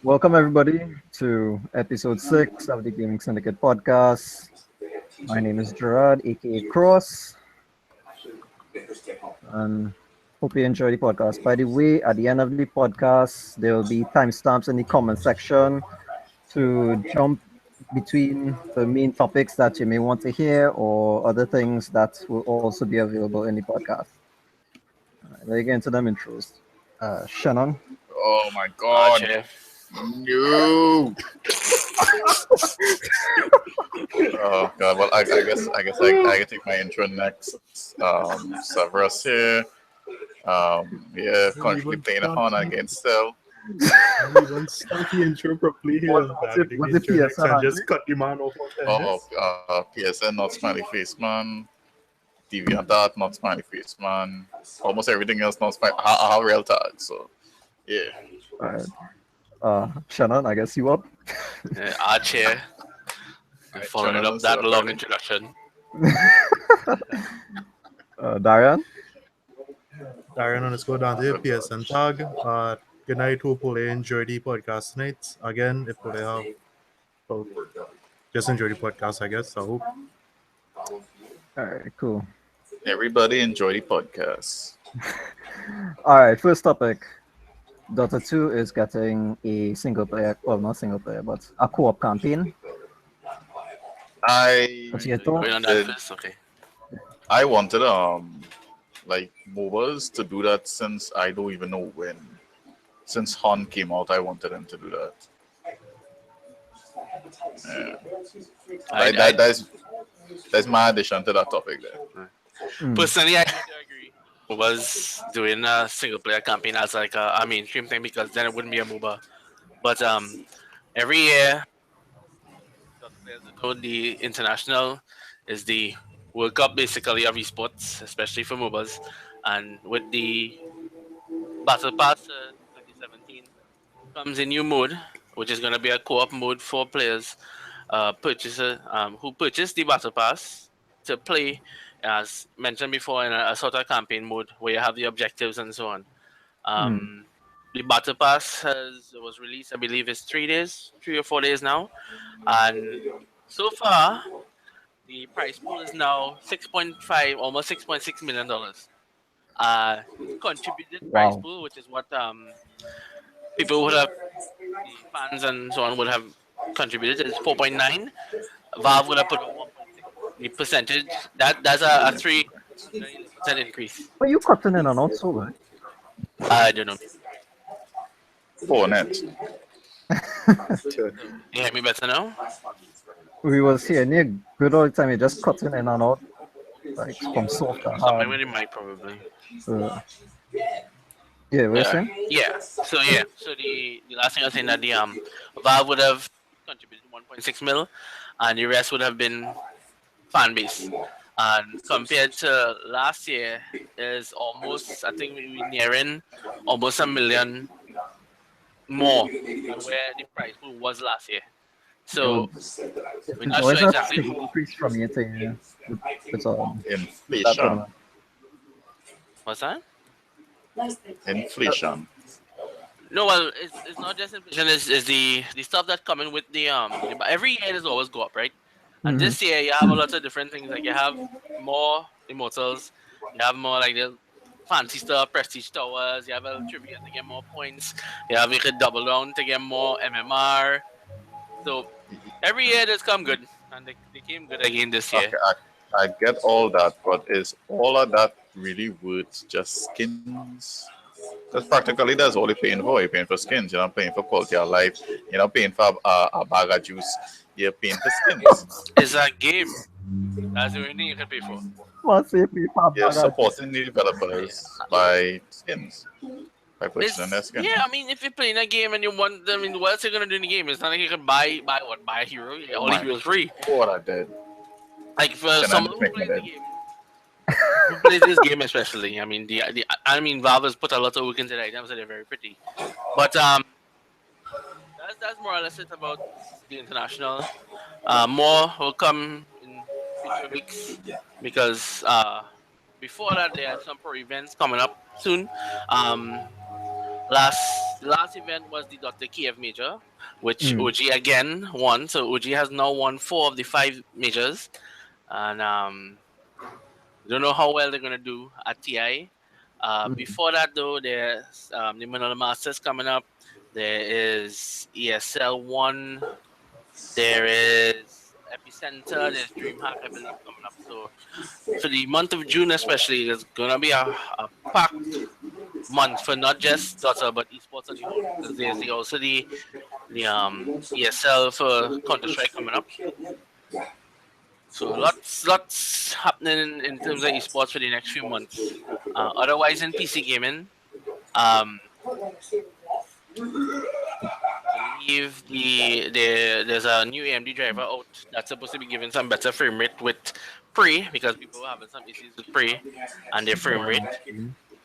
Welcome everybody to episode 6 of the Gaming Syndicate Podcast. My name is Gerard, aka Cross, and hope you enjoy the podcast. By the way, at the end of the podcast, there will be timestamps in the comment section to jump between the main topics that you may want to hear or other things that will also be available in the podcast. Let's get into them intros. Shannon. Oh my god. No. Oh god. Well, I guess I can take my intro next. Severus here. Currently playing a Honor against Cell. Everyone start the intro properly here. Was it PSN? And just cut the man off. PSN, not smiley face man. Deviant Art, not smiley face man. Almost everything else, not smiley. How real tag. So, yeah. Alright. Shannon, I guess you up? Arch here. Following up that long introduction. Darian? Darren _ Dante, PSN tag. Good night, hopefully enjoy the podcast tonight. Again, if they have, well, just enjoy the podcast, I guess. I hope. Alright, cool. Everybody enjoy the podcast. Alright, first topic. Dota 2 is getting a single player, well, not single player, but a co-op campaign. What's your thought? Wait on that first, okay. I wanted like MOBAs to do that since I don't even know when. Since Han came out, I wanted them to do that. Yeah. That's my addition to that topic there. Personally, I agree. Was doing a single player campaign as like a mainstream thing because then it wouldn't be a MOBA. But every year, the international is the World Cup basically of esports, especially for MOBAs, and with the Battle Pass 2017 comes a new mode, which is going to be a co-op mode for players who purchase the Battle Pass to play, as mentioned before, in a sort of campaign mode where you have the objectives and so on. The Battle Pass was released, I believe it's 3 or 4 days now, and so far the prize pool is now $6.5, almost $6.6 million. Contributed prize pool, which is what people would have, the fans and so on would have contributed, is 4.9. Valve would have put 1.6. The percentage that's a 3% increase. But you cutting in and out so right? I don't know. Net. You hear me better now? We was here near good all the time, you just cutting in and out, like from soft to hard. Something with the mic probably. Yeah, what you saying? Yeah. So the last thing I was saying that the Valve would have contributed 1.6 mil, and the rest would have been fan base. And compared to last year, is almost, I think we're nearing almost 1 million more than where the price pool was last year. So we're not sure exactly who increase from year to year. It's inflation. What's that? Inflation. No, well, it's not just inflation. It's the stuff that's coming with the every year there's always go up, right? And this year you have a lot of different things. Like you have more immortals, you have more like the fancy stuff, prestige towers. You have a trivia to get more points. You have a double round to get more MMR. So every year that's come good, and they came good again this year. Okay, I get all that, but is all of that really worth just skins? Because practically that's all you're paying for. You're paying for skins. You're not paying for quality of life. You're not paying for a bag of juice. You're paying for skins. It's a game. That's the only thing you can pay for. You're supporting the developers by skins. By purchasing their skins. Yeah, I mean, if you're playing a game and you want them, I mean, what else are you going to do in the game? It's not like you can buy a hero. All the heroes free. What I did. Like for someone who plays the game. Who plays this game especially? I mean, Valve has put a lot of work into the items, so they're very pretty. But that's more or less it about the international. More will come in future weeks because before that, there are some pro events coming up soon. Last event was the Dr. Kiev Major, which OG again won. So OG has now won 4 of the 5 majors, and don't know how well they're gonna do at TI. Before that, though, there's the Manila Masters coming up. There is ESL One. There is Epicenter. There's DreamHack, I believe, coming up. So for the month of June, especially, there's gonna be a packed month for not just Dota but esports as a whole. Because there's also the ESL for Counter Strike coming up. So lots happening in terms of esports for the next few months. Otherwise, in PC gaming, I believe there's a new AMD driver out that's supposed to be giving some better frame rate with pre, because people are having some issues with pre and their frame rate.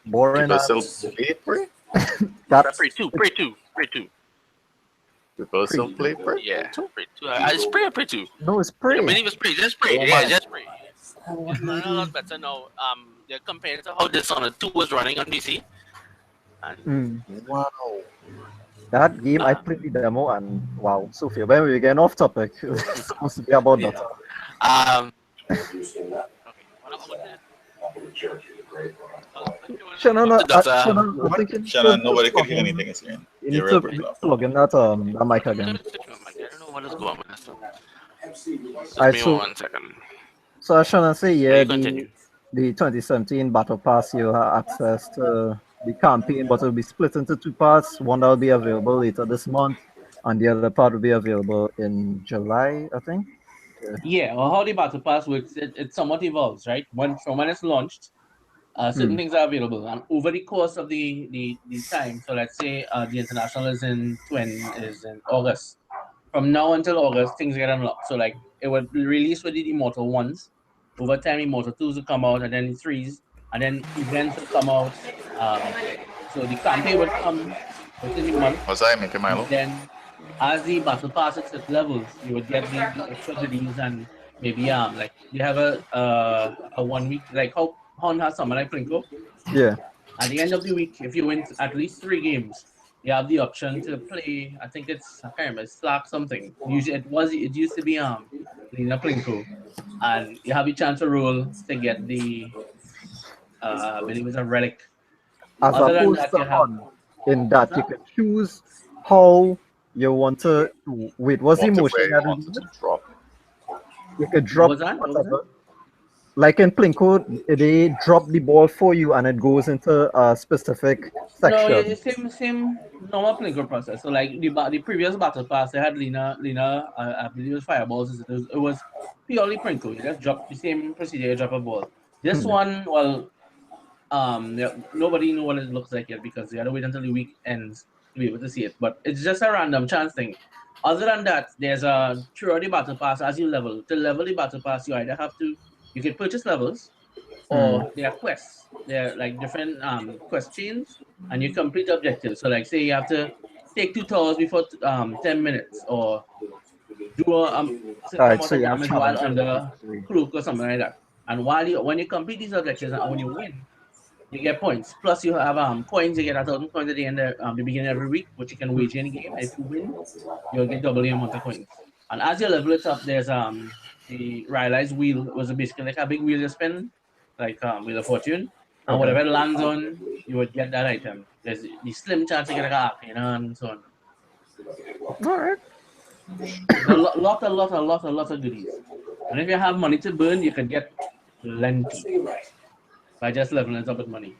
Boring. People still play pre? That's Pre 2. People still play pre? Yeah, pre 2. It's pre or pre 2? no, it's I pretty. believe it's pre. Just pre. Yeah, just pre. It's running a lot better now. They're comparing to how Dishonored 2 was running on PC. And Wow. That game I played the demo and wow, Sophia, when we get off topic, it's supposed to be about yeah. Dota. Shannon, I'm thinking Shannon, nobody could hear anything you're saying. you You're need real to break off. plug in that mic I again. don't know what is going on. Just Alright, give me so 1 second. So I shouldn't say, yeah, You continue. the 2017 Battle Pass, you'll have access to the campaign, but it'll be split into 2 parts. One that will be available later this month, and the other part will be available in July, I think. Yeah, well, how the battle pass works, it somewhat evolves, right? From when it's launched, certain things are available, and over the course of the time. So let's say the international is in August. From now until August, things get unlocked. So like it would release with the Immortal ones. Over time, Immortal 2s will come out, and then the 3s, and then events will come out. So the campaign would come within the month. Was I making Milo? Then, as the battle pass at certain levels, you would get the extra goodies, and maybe like you have a 1 week, like how Hon has someone like Plinko. Yeah. At the end of the week, if you win at least 3 games, you have the option to play. I think I can't remember, Slack something. Usually it used to be Lina Plinko, and you have a chance to roll to get the I believe it was a relic. As Other than opposed that, to you have- on, in that you can choose how you want to wait. What's the motion? Multiplayer, you want it to drop. You could drop What was that? What was whatever. Like in Plinko, they drop the ball for you and it goes into a specific No, section. it's same normal Plinko process. So like the previous battle pass, they had Lina. I believe it was fireballs. It was purely Plinko. You just drop the same procedure. You drop a ball. This one, well, nobody know what it looks like yet because you gotta wait until the week ends to be able to see it. But it's just a random chance thing. Other than that, there's a throughout the battle pass as you level. To level the battle pass, you either have to you can purchase levels, or there are quests. They're like different quest chains, and you complete objectives. So like say you have to take 2 towers before 10 minutes, or do a Alright, so you have damage while challenges. under cloak or something like that. And when you complete these objectives and when you win, you get points. Plus you have coins. You get 1,000 coins at the end of the beginning of every week, which you can wager in the game. If you win, you'll get double the amount of coins. And as you level it up, there's the realized wheel was basically like a big wheel you spin, like Wheel of Fortune. And whatever it lands on, you would get that item. There's the slim chance to get a arcane and so on. Alright. A lot of goodies. And if you have money to burn, you can get plenty by just leveling it up with money.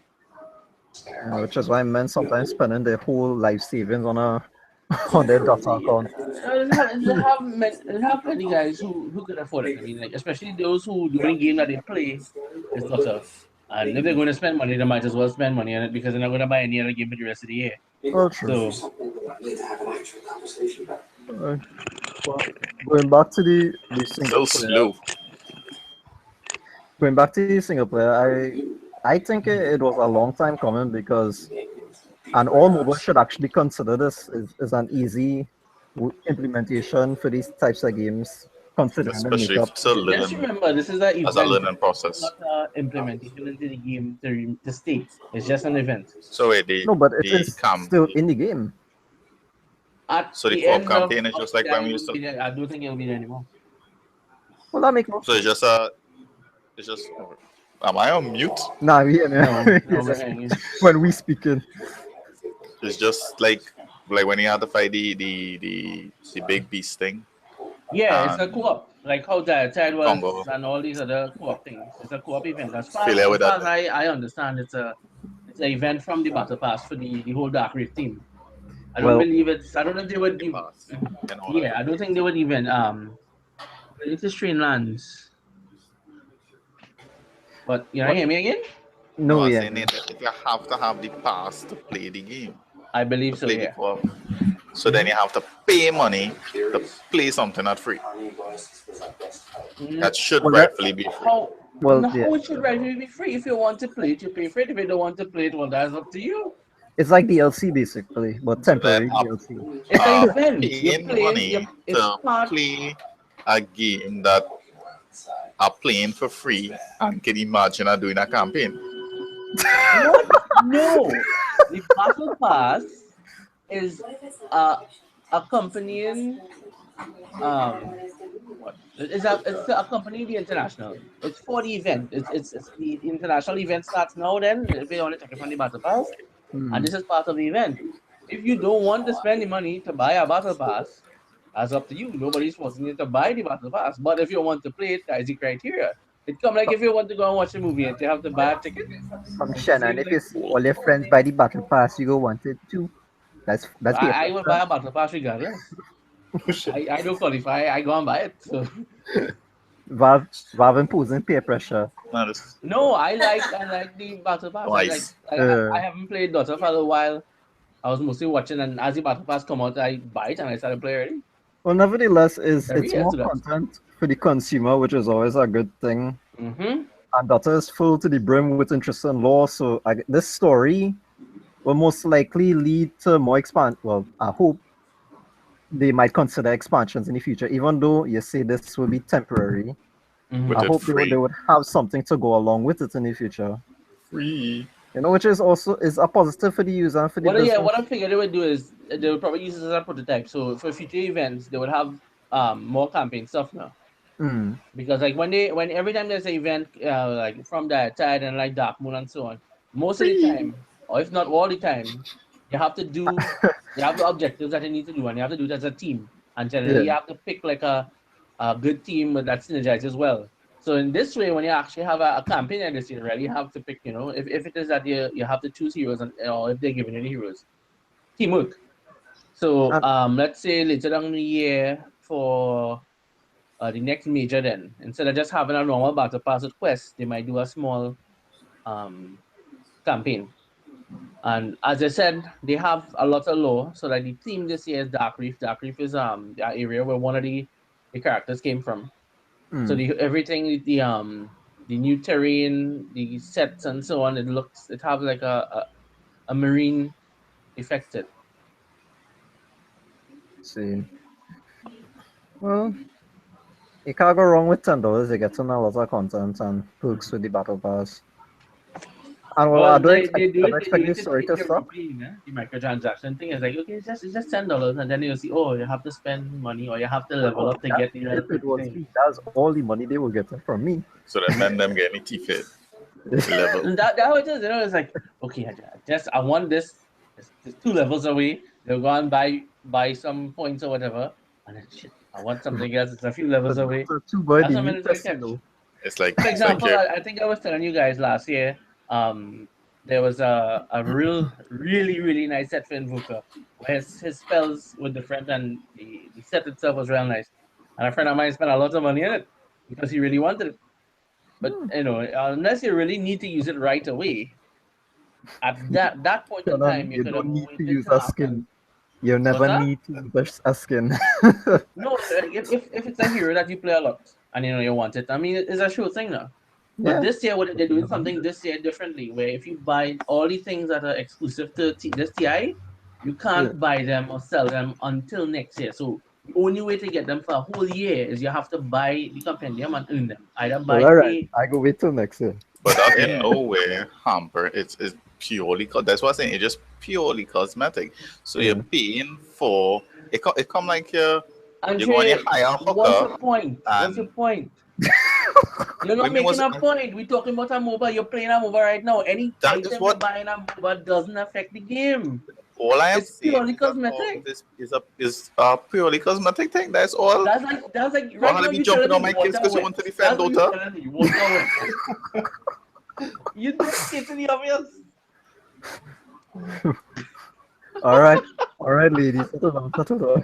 Which is why men sometimes spending their whole life savings on their Dota account. They have many guys who could afford it. I mean, like especially those who during game that they play is Dota. And if they're going to spend money, they might as well spend money on it because they're not going to buy any other game for the rest of the year. Oh, true. So Well, going back to the single So player. slow. Going back to the single player, I think it was a long time coming because, and all mobile should actually consider this is an easy implementation for these types of games. considering the especially if makeup. it's a Just learning, remember, this is an as a event. learning process. It's not implementation into the game to stay. It's just an event. So wait, the No, but it the is camp, still in the game. At so the the co-op end of campaign is just like that, when we used to. I don't think it'll be there anymore. Well, that makes more So sense. it's just. Am I on mute? Nah, yeah, No, man. no, we're hanging. When we speaking. It's just like when you had to fight the big beast thing. Yeah, it's a And co-op. Like how Tide was Congo. and all these other co-op things. It's a co-op event. As far Familiar as, with far that? as I understand, it's an event from the Battle Pass for the whole Dark Reef team. I don't Well- believe it's. I don't know if they would. And all Yeah, that. I don't think they would even. It's a strange lands. But you know, hear me again? No, I'm yeah. saying if you have to have the pass to play the game, I believe to so. play the Yeah. co-op. So then you have to pay money to play something not free. That should Well, that- rightfully be free. How? Well, no, yeah. it should rightfully be free. If you want to play it, you pay for it. If you don't want to play it, well, that's up to you. It's like DLC basically, but temporary Then, DLC. It's an event. Paying You're playing. money It's to part. play a game that are playing for free and can imagine are doing a campaign. What? No. The Battle Pass is accompanying what? It's accompanying the international. It's for the event. It's the international event starts now. Then if you want to check it from the Battle Pass, and this is part of the event. If you don't want to spend the money to buy a Battle Pass, that's up to you. Nobody's forcing you to buy the Battle Pass. But if you want to play it, that is the criteria. It come like if you want to go and watch a movie and you have to buy a ticket. From Shannon, if you see all your friends buy the battle pass, you go want it too. That's I will buy a Battle Pass regardless. I don't qualify. I go and buy it. So. Valve imposing peer pressure. No, this- No, I like the Battle Pass. Nice. I haven't played Dota for a while. I was mostly watching, and as the Battle Pass come out, I buy it and I started playing already. Well, nevertheless, Very it's more into that. content for the consumer, which is always a good thing. Mm-hmm. And Dota is full to the brim with interesting lore, so this story will most likely lead to more expand. Well, I hope they might consider expansions in the future, even though you say this will be temporary. With I it hope free. they would have something to go along with it in the future. Free. You know, which is also is a positive for the user and for the What business. I'm figuring they would do is they would probably use this as a prototype. So for future events, they would have more campaign stuff now. Mm. Because like when every time there's an event like from that Tide and like Dark Moon and so on, most of the time, or if not all the time, you have to do you have the objectives that you need to do, and you have to do it as a team. And generally you have to pick like a good team that synergizes well. So in this way, when you actually have a campaign like this, you really have to pick, you know, if it is that you have to choose heroes or if they're giving you the heroes. Teamwork. So let's say later down the year for the next major, then instead of just having a normal battle pass with quests, they might do a small campaign. And as I said, they have a lot of lore. So like the theme this year is Dark Reef. Dark Reef is the area where one of the characters came from. So everything, the new terrain, the sets and so on, it have like a marine affected. See. Well, you can't go wrong with $10. You get a lot of content and perks with the battle pass. And well, I don't expect this story to suck. The microtransaction thing is like, okay, it's just $10, and then you'll see, oh, you have to spend money or you have to level up to get the If it was me, that's all the money they will get from me. So then men them get any teeth fit. Level. And that how it is, you know, it's like, okay, I want this. It's 2 levels away. They'll go and buy some points or whatever, and then shit, I want something else. It's a few levels away. So too bad That's they how many need times to I catch. know. It's like, For it's like example, I think I was telling you guys last year, there was a really nice set for Invoker, where his spells were different and the set itself was real nice. And a friend of mine spent a lot of money on it because he really wanted it. But you know, unless you really need to use it right away, at that point in time, You could have don't need to waited use till a after. skin. You never What's that? need to use a skin. No, if it's a hero that you play a lot and you know you want it, I mean, it's a sure thing now. But Yeah. this year, they're doing something this year differently, where if you buy all the things that are exclusive to this TI, you can't buy them or sell them until next year. So The only way to get them for a whole year is you have to buy the compendium and earn them. Either Well, buy all right. I go wait till next year. But that in Yeah. no way hamper. It's purely that's what I'm saying. It's just purely cosmetic. So Yeah. you're paying for it. It come like you're going Andre, to hire a what's your hooker. point? What's your And point? You're What not you mean, making a point. We're talking about a MOBA. You're playing a MOBA right now. Any that item is you what buy in a MOBA doesn't affect the game. all I am It's saying purely is that all cosmetic. this is a purely cosmetic thing. That's all. That's like Why right have now you you're jumping telling on me my kids water because you wet. want to defend That's what you're Dota? telling me. Water wet. You just stating the obvious. All right, ladies. Settle down.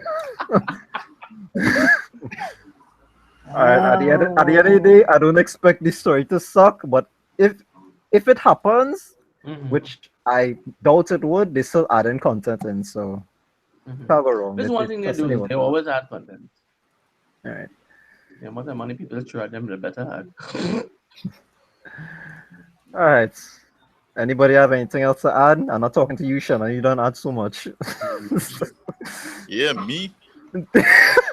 All right. At the end of the day, I don't expect this story to suck, but if it happens, Mhm. which I doubt it would, they still add in content in, so Mhm. can't go wrong. There's one thing they That's do the is name they of it. always add content. All right. The amount of money people throw at them, the better add. All right. Anybody have anything else to add? I'm not talking to you, Shannon. You don't add so much. Yeah, me.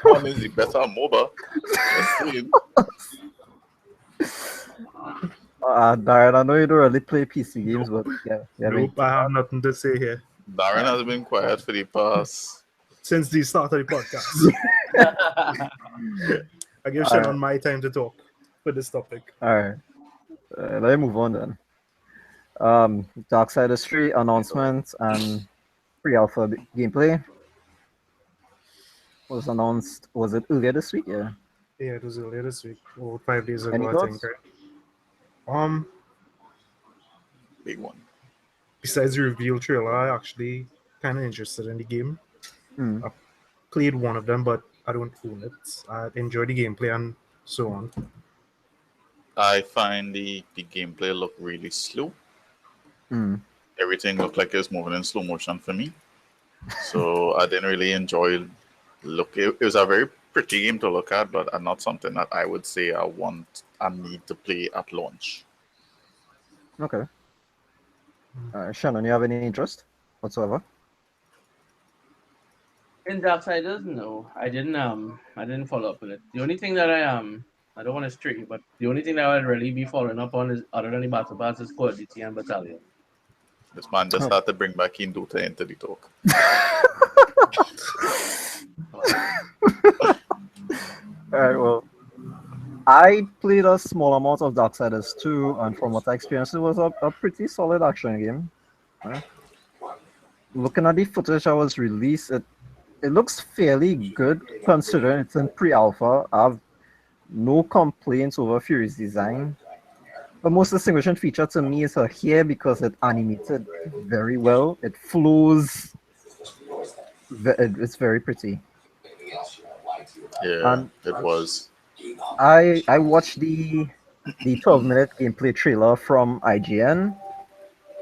One is the better MOBA. Just saying. Darren, I know you don't really play PC games, but yeah. Nope, I have nothing to say here. Darren has been quiet for the past. Since the start of the podcast, I give Shannon my time to talk for this topic. All right. Let me move on then. Darksiders 3 announcement and pre-alpha gameplay was announced. Was it earlier this week? Yeah. Yeah, it was earlier this week, or 5 days Any ago, I think. thoughts? Right? Big one. Besides the reveal trailer, I actually kind of interested in the game. Hmm. I played one of them, but I don't own it. I enjoy the gameplay and so on. I find the gameplay look really slow. Hmm. Everything looked like it was moving in slow motion for me. So I didn't really enjoy it was a very pretty game to look at, but not something that I would say I need to play at launch. Okay. Shannon, you have any interest whatsoever? In Darksiders, no, I didn't follow up with it. The only thing that I don't want to stray, but the only thing that I would really be following up on is other than the battle pass is quality and battalion. This man just had to bring back in DOTA into the talk. All right. Well, I played a small amount of Darksiders 2, and from what I experienced, it was a pretty solid action game. Right? Looking at the footage that was released, it looks fairly good considering it's in pre-alpha. I have no complaints over Fury's design. The most distinguishing feature to me is her hair because it animated very well. It flows. It's very pretty. Yeah, And it was. I watched the 12-minute gameplay trailer from IGN,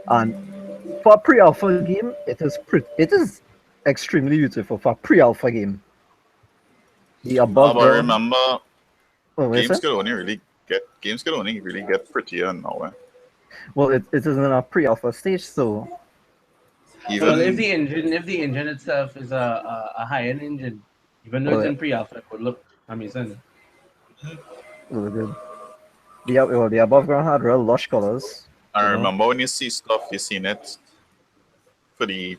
and for a pre-alpha game, it is extremely beautiful for a pre-alpha game. The above But ground. remember, Oh, wait, games sir? could only really get prettier now. Well, it is in a pre-alpha stage, so Even Well, if the engine itself is a high-end engine, even though it's in pre-alpha, it would look amazing. really good. The above ground had real lush colors. I you know. remember when you see stuff, you seen it for the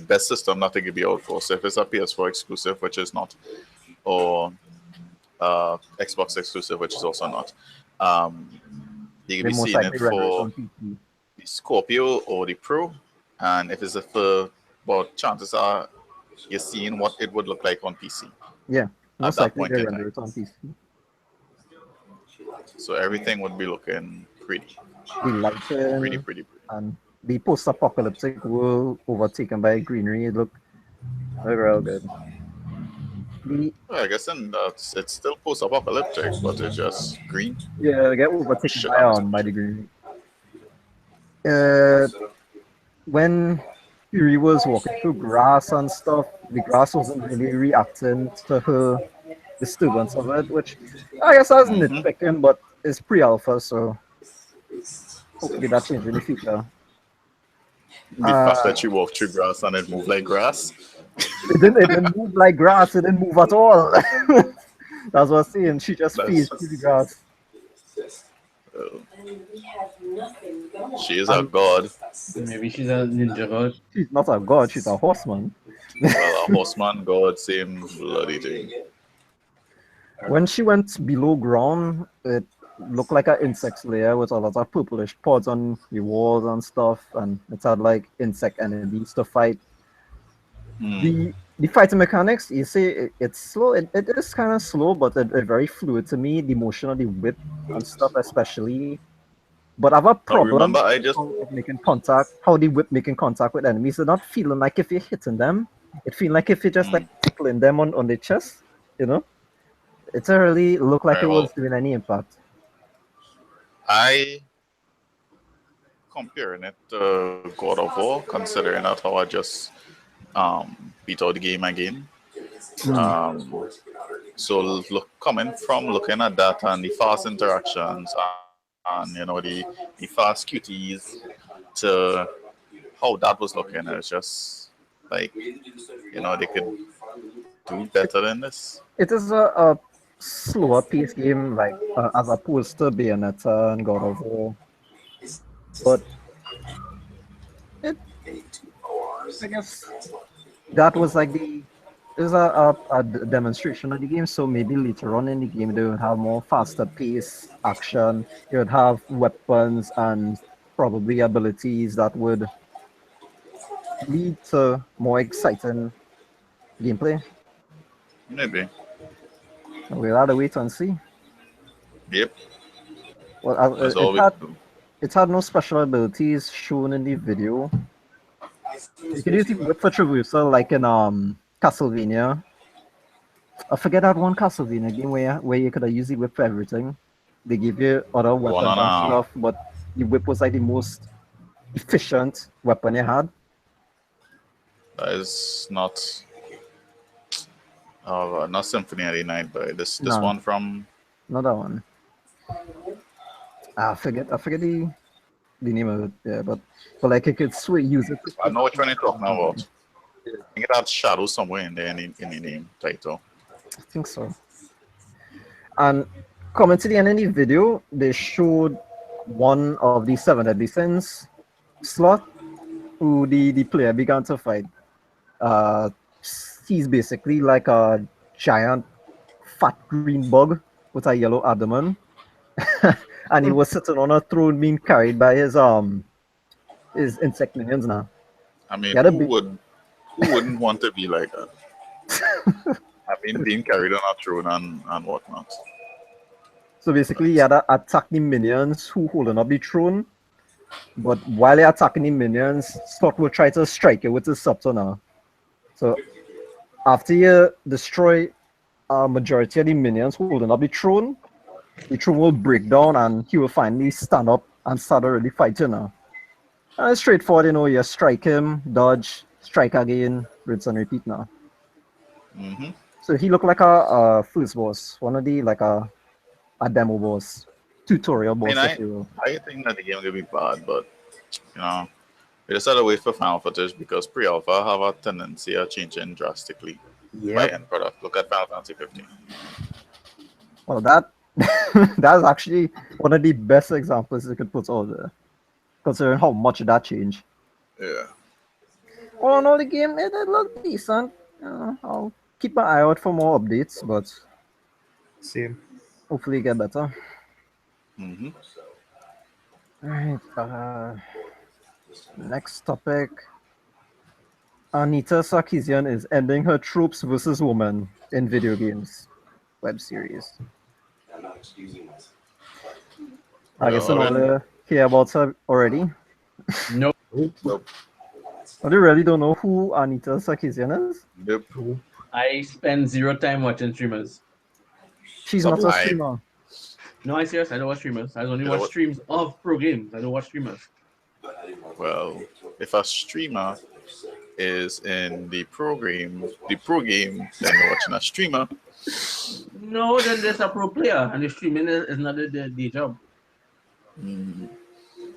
best system that they could be out for. So if it's a PS4 exclusive, which is not, or Xbox exclusive, which is also not, you could They be most seeing likely it render it for on PC. the Scorpio or the Pro. And if it's a for, well, chances are you're seeing what it would look like on PC. Yeah, most that likely point they in render time. it on PC. So everything would be looking pretty. The lighting Pretty. and the post-apocalyptic world overtaken by greenery, it looked real good. Well, I guess it's still post-apocalyptic, but it's just green. Yeah, they get overtaken Shit, by the greenery. When Fury was walking through grass and stuff, the grass wasn't really reacting to her disturbance of it, which I guess I was nitpicking, but it's pre-alpha, so hopefully that changes in the future. The fact that you walk through grass and it moves like grass. It didn't move like grass. It didn't move at all. That's what I'm saying. She just phased through the grass. She is a And god. Maybe she's a ninja god. she's not a god. She's a horseman. Well, a horseman god, same bloody thing. When she went below ground, it looked like an insect layer with a lot of purplish pods on the walls and stuff, and it had like insect enemies to fight. The fighting mechanics, you say it's slow. It is kind of slow, but it very fluid to me. The motion of the whip and stuff, especially. But I have a problem remember, I just how it making contact, how the whip making contact with enemies. It's not feeling like if you're hitting them. It feels like if you're just like tickling them on the chest, you know. It doesn't really look like Right, it well, was doing any impact. I comparing it to God of War, considering that how I just beat out the game again. So coming from looking at that and the fast interactions and you know the fast QTs to how that was looking, it's just like you know they could do better than this. It is a slower paced game, like as opposed to Bayonetta and God of War. But it, I guess that was like it was a demonstration of the game. So maybe later on in the game they would have more faster pace action. You would have weapons and probably abilities that would lead to more exciting gameplay. Maybe. We'll have to wait and see. Yep. Well, That's all we do. it had no special abilities shown in the video. You can use the whip for traversal like in Castlevania. I forget that one Castlevania game where you could have used the whip for everything. They give you other weapons and stuff, but the whip was like the most efficient weapon you had. That is not not Symphony of the Night, but this No. one from Not that one. I forget the name of it. Yeah, but like you could use it. I know which one you're talking about. I think it had Shadow somewhere in there in the name title. I think so. And coming to the end of the video, they showed one of the 7 deadly sins slot who the player began to fight. He's basically like a giant fat green bug with a yellow abdomen. And he was sitting on a throne being carried by his insect minions now. I mean, Yeah, who wouldn't want to be like that? I mean, being carried on a throne and whatnot. So basically, you had to attack the minions who holding up the throne. But while you're attacking the minions, Slot will try to strike you with his scepter now. So after you destroy a majority of the minions holding up the throne will break down and he will finally stand up and start to really fight you now. And it's straightforward, you know, you strike him, dodge, strike again, rinse and repeat now. So he looked like a first boss, one of the like a demo boss, tutorial boss, if you will. I think that the game will be bad, but you know, we just had to wait for final footage because pre-alpha have a tendency of changing drastically by end product. Look at Final Fantasy 15. Well, that's actually one of the best examples you could put out there, considering how much that changed. Yeah. All in all, the game it looked decent. I'll keep my eye out for more updates, but Same. hopefully get better. Mm-hmm. Alright, next topic. Anita Sarkeesian is ending her Troops versus Women in video games web series. I guess all hear about her already. Nope. Nope. But you really don't know who Anita Sarkeesian is? Yep. I spend zero time watching streamers. She's not a Sublime. streamer. No, I serious. I don't watch streamers. I only You know watch what? streams of pro games. I don't watch streamers. Well, if a streamer is in the pro game, then you're watching a streamer. No, then there's a pro player, and the streaming is not the job.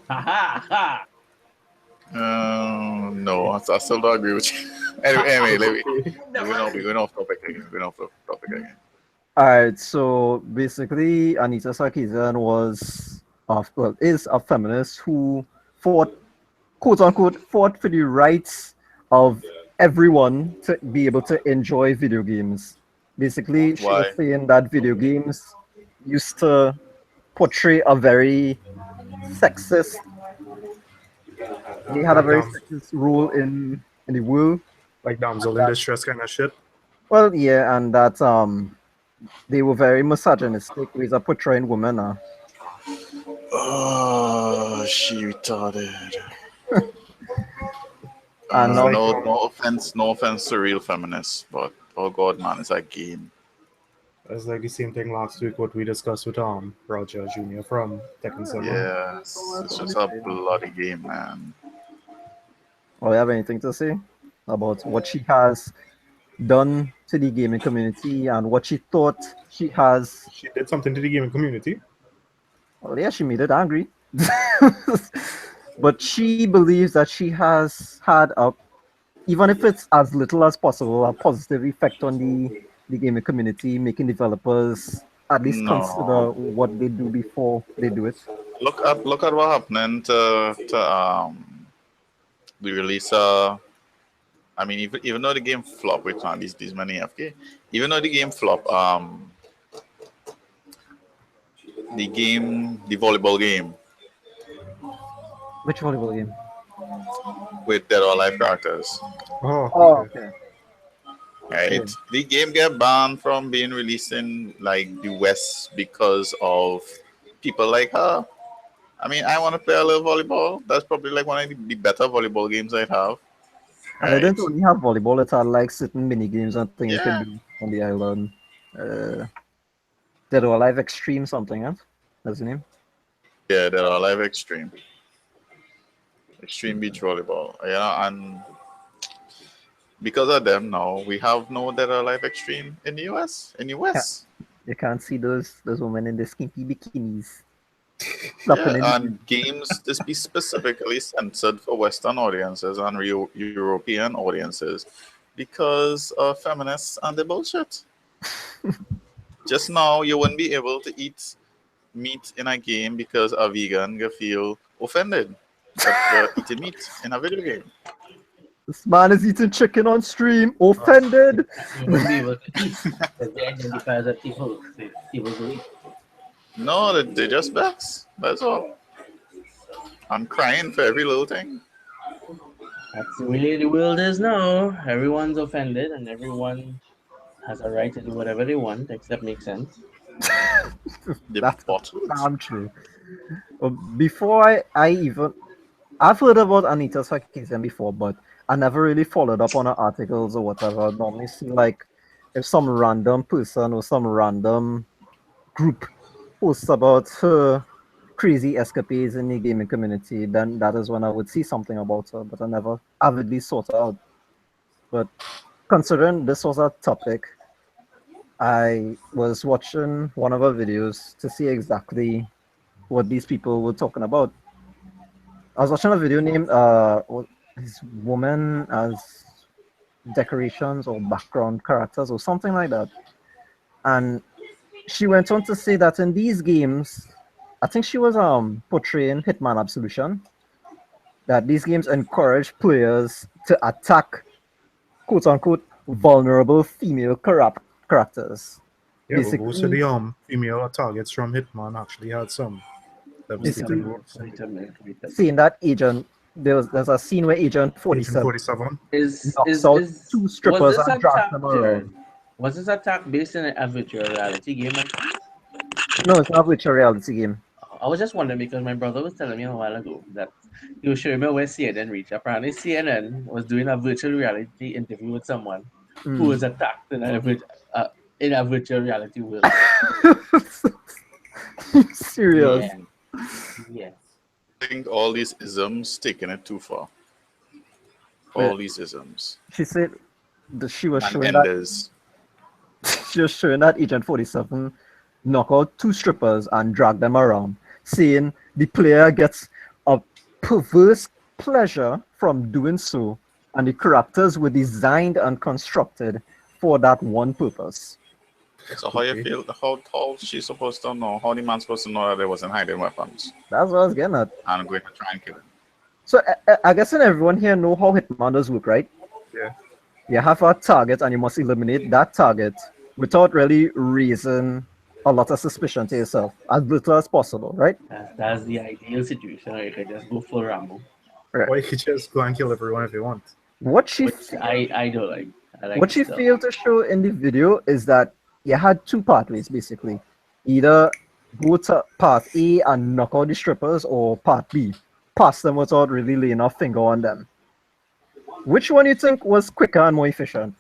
Ha ha ha! No, I still don't agree with you. Anyway, we're going off topic again. All right, so basically, Anita Sarkeesian is a feminist who fought, quote unquote, fought for the rights of everyone to be able to enjoy video games. Basically, she was Why? saying that video games used to portray a very sexist. They had a Like very damn, sexist role in the world. like damsel in distress kind of shit. Well, yeah, and that they were very misogynistic ways of portraying women. Oh, she retarded. And now, like, No offense to real feminists, but oh god, man, it's a game. it's like the same thing last week what we discussed with Roger Jr. from Tekken 7. Yes, it's just a bloody game, man. do you have anything to say about what she has done to the gaming community and what she thought she has? She did something to the gaming community. Well, yeah, she made it angry. But she believes that she has had even if it's as little as possible, a positive effect on the gaming community, making developers at least No. consider what they do before they do it. Look at what happened to the release. I mean, even though the game flopped with these many FK, even though the game flopped, the volleyball game Which volleyball game? with Dead or Alive characters, Oh, okay. right? The game get banned from being released in like the West because of people like her. I mean, I want to play a little volleyball. That's probably like one of the better volleyball games I have. And I Right? didn't only have volleyball, it had like certain mini games and things you Yeah. can do on the island. Dead or Alive Extreme something, huh? That's the name. Yeah, Dead or Alive Extreme Beach Volleyball. Yeah, and because of them now, we have no Dead or Alive Extreme in the US, in the West. You can't see those women in the skimpy bikinis. Yeah, and games this be specifically censored for Western audiences and European audiences because of feminists and the bullshit. Just now, you wouldn't be able to eat meat in a game because a vegan will feel offended that you're eating meat in a video game. This man is eating chicken on stream, offended. You won't be able to eat because they identify as a people group. No, they just vex. That's all. I'm crying for every little thing. That's the way the world is now. Everyone's offended and everyone has a right to do whatever they want, except make sense. The That's bottles. damn true. Before I've heard about Anita Sarkeesian before, but I never really followed up on her articles or whatever. I normally see like if some random person or some random group posts about her crazy escapades in the gaming community, then that is when I would see something about her, but I never avidly sought her out. But considering this was a topic, I was watching one of her videos to see exactly what these people were talking about. I was watching a video named this woman as decorations or background characters or something like that. And she went on to say that in these games, I think she was portraying Hitman Absolution, that these games encourage players to attack quote unquote vulnerable female characters. Yeah, but most of the female targets from Hitman actually had some devastating wounds. Seeing that Agent, there's a scene where Agent 47 47. knocks out two strippers and drags them around. Was this attack based in a virtual reality game? No, it's not a virtual reality game. I was just wondering because my brother was telling me a while ago that he was showing me where CNN reached. Apparently, CNN was doing a virtual reality interview with someone who was attacked in a virtual reality world. Serious? Yeah. I think all these isms taking it too far. All these isms. She said that she was And showing that enders. she was showing that Agent 47 knock out two strippers and drag them around, saying the player gets a perverse pleasure from doing so, and the characters were designed and constructed for that one purpose. So how you feel? How she's supposed to know? How the man's supposed to know that there wasn't hiding weapons That's what I was getting at. and going to try and kill him? So I guess everyone here know how Hitman does work, right? Yeah. You have a target and you must eliminate that target without really raising a lot of suspicion to yourself, as little as possible, right? That's the ideal situation. Or you could just go full Rambo. Or you could just go and kill everyone if you want. What she Which I don't like. I like what she it still. failed to show in the video is that you had two pathways basically. Either go to path A and knock out the strippers, or path B, pass them without really laying a finger on them. Which one you think was quicker and more efficient?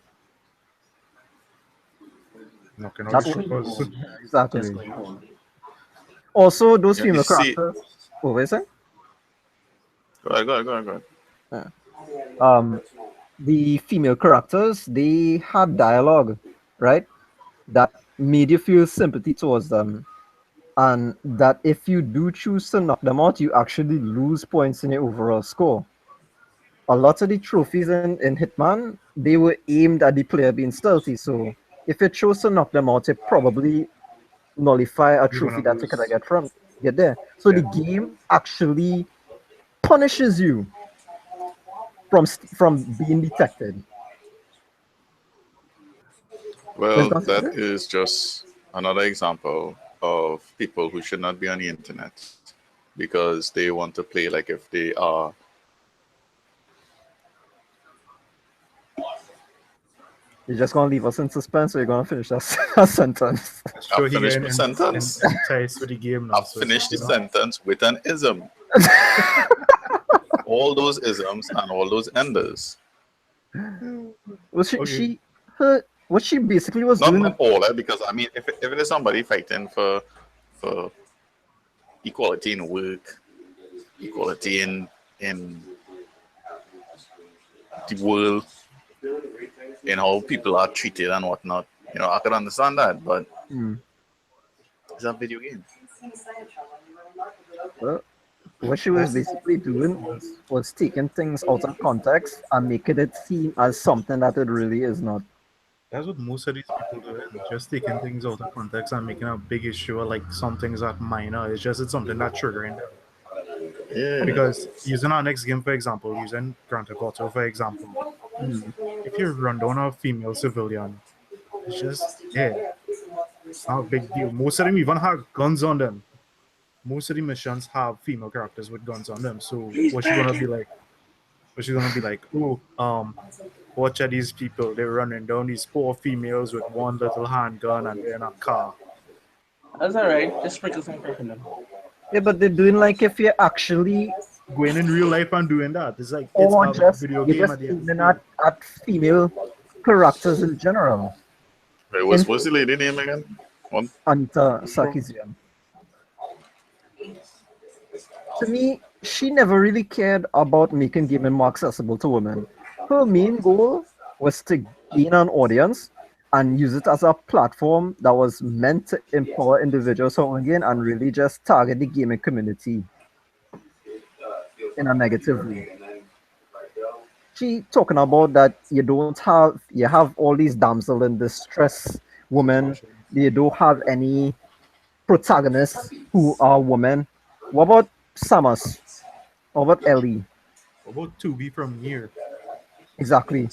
Knocking out That's the what- strippers. Just Exactly. going home. Also, those Yeah, female you see- characters. What were you saying? Go ahead. The female characters, they had dialogue, right? That made you feel sympathy towards them. And that if you do choose to knock them out, you actually lose points in your overall score. A lot of the trophies in Hitman, they were aimed at the player being stealthy. So if you chose to knock them out, it probably nullify a You're trophy gonna that you could get there. So the game actually punishes you from being detected. Well, That's that it? is just another example of people who should not be on the internet because they want to play like if they are. You're just gonna leave us in suspense, or you're gonna finish that sentence. Sure, I've finished my in sentence. ties with the game now. I've so finished the you know. sentence with an ism. All those isms and all those enders. Well, she, Okay. she her what she basically was Not, doing. not all, because I mean, if it is somebody fighting for equality in work, equality in the world, in how people are treated and whatnot, I could understand that, but Hmm. it's a video game. Well, what she was basically doing was taking things out of context and making it seem as something that it really is not. That's what most of these people do. Just taking things out of context and making a big issue of like some things that minor. It's something that's triggering them. Yeah. Because using our next game, for example, using Grand Theft Auto, for example, if you run down a female civilian, it's just, it's not a big deal. Most of them even have guns on them. Most of the missions have female characters with guns on them. So what's she gonna be like? What's she gonna be like? Oh, watch at these people. They're running down these poor females with one little handgun and they're in a car. That's alright. Just sprinkle some crap in them. Yeah, but they're doing like if you're actually Going in real life and doing that. It's like or it's a just video you're game just at the end. aiming at female characters in general. Wait, what's the lady name again? One. Anita Sarkeesian. To me, she never really cared about making gaming more accessible to women. Her main goal was to gain an audience and use it as a platform that was meant to empower individuals from again and really just target the gaming community in a negative way. She talking about that you have all these damsel in distress women, you don't have any protagonists who are women. What about Samus? What about Ellie? What about 2B from here? Exactly.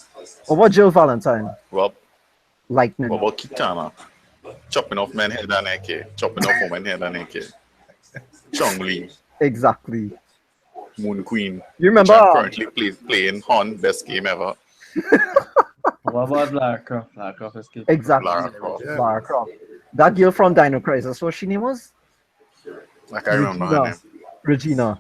What about Jill Valentine? Well, Lightning. what about Kitana? Chopping off men head and neck, chopping off women head and neck. Chong-Li, Exactly. Moon Queen. You remember? Which I'm currently playing Han, best game ever. What about Lara Croft? Lara Croft is killed. Exactly. Lara Croft. Lara Croft. That girl from Dino Crisis, what she name was? I can't remember her name. Regina.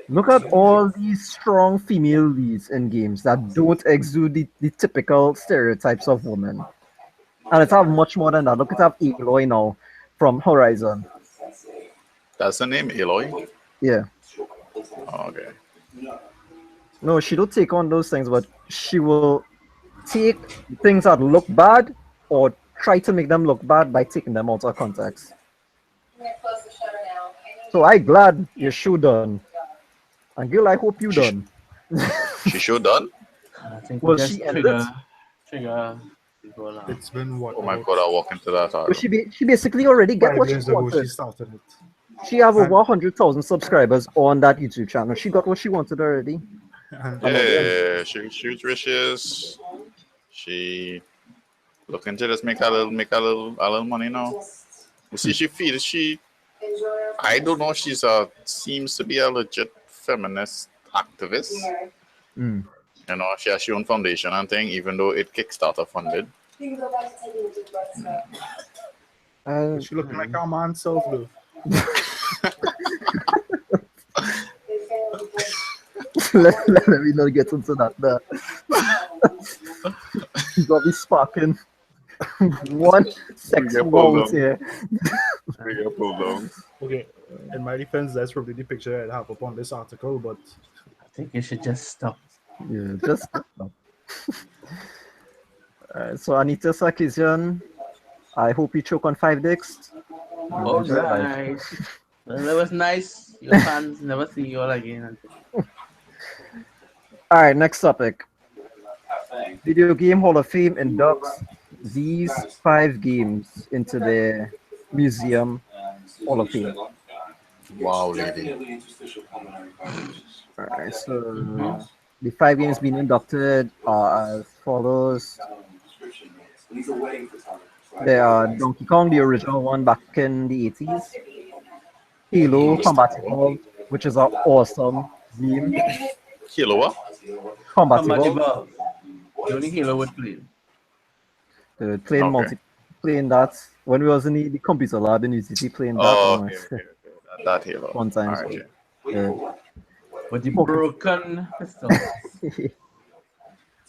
Look at all these strong female leads in games that don't exude the typical stereotypes of women. And it's have much more than that. Look at that Aloy now from Horizon. That's her name, Aloy? Yeah. Oh, okay. No, she don't take on those things, but she will take things that look bad or try to make them look bad by taking them out of context. So I'm glad your show done. And girl, I hope you done. She sure done? I think Well, we just she ended it. trigger go along. It's been what? Oh my about god, I walk into that. But she basically already get 5 what she years ago she wanted. started it. She have over And- 100,000 subscribers on that YouTube channel. She got what she wanted already. And Yeah, she's riches. She looking to just make a little money now. You see, she feels I don't know. Seems to be a legit feminist activist. Mm. You know, she has her own foundation and thing, even though it Kickstarter funded. she looking like our man self though. let me not get into that. You got me sparking. One sex get pulled world down. here. We get pulled down. Okay, in my defense, that's probably the picture I'd have up on this article, but I think you should just stop. Yeah, just so Anita Sarkeesian, I hope you choke on 5 dicks. All Enjoy life. right. Well, that was nice. Your fans never see you all again. All right, next topic. Video Game Hall of Fame inducts these 5 games into their museum Hall of Fame. Wow, lady. All right, so the 5 games being inducted are as follows. There are Donkey Kong, the original one back in the 80s. Halo Combat Evolved, which is an awesome game. Halo what? Combat Combat Evolved. Evolved. The only Halo would play. Playing that when we was in the computer lab in UCT playing that. Oh, okay. That Halo. Fun times. Alright, Yeah. But the broken pistol.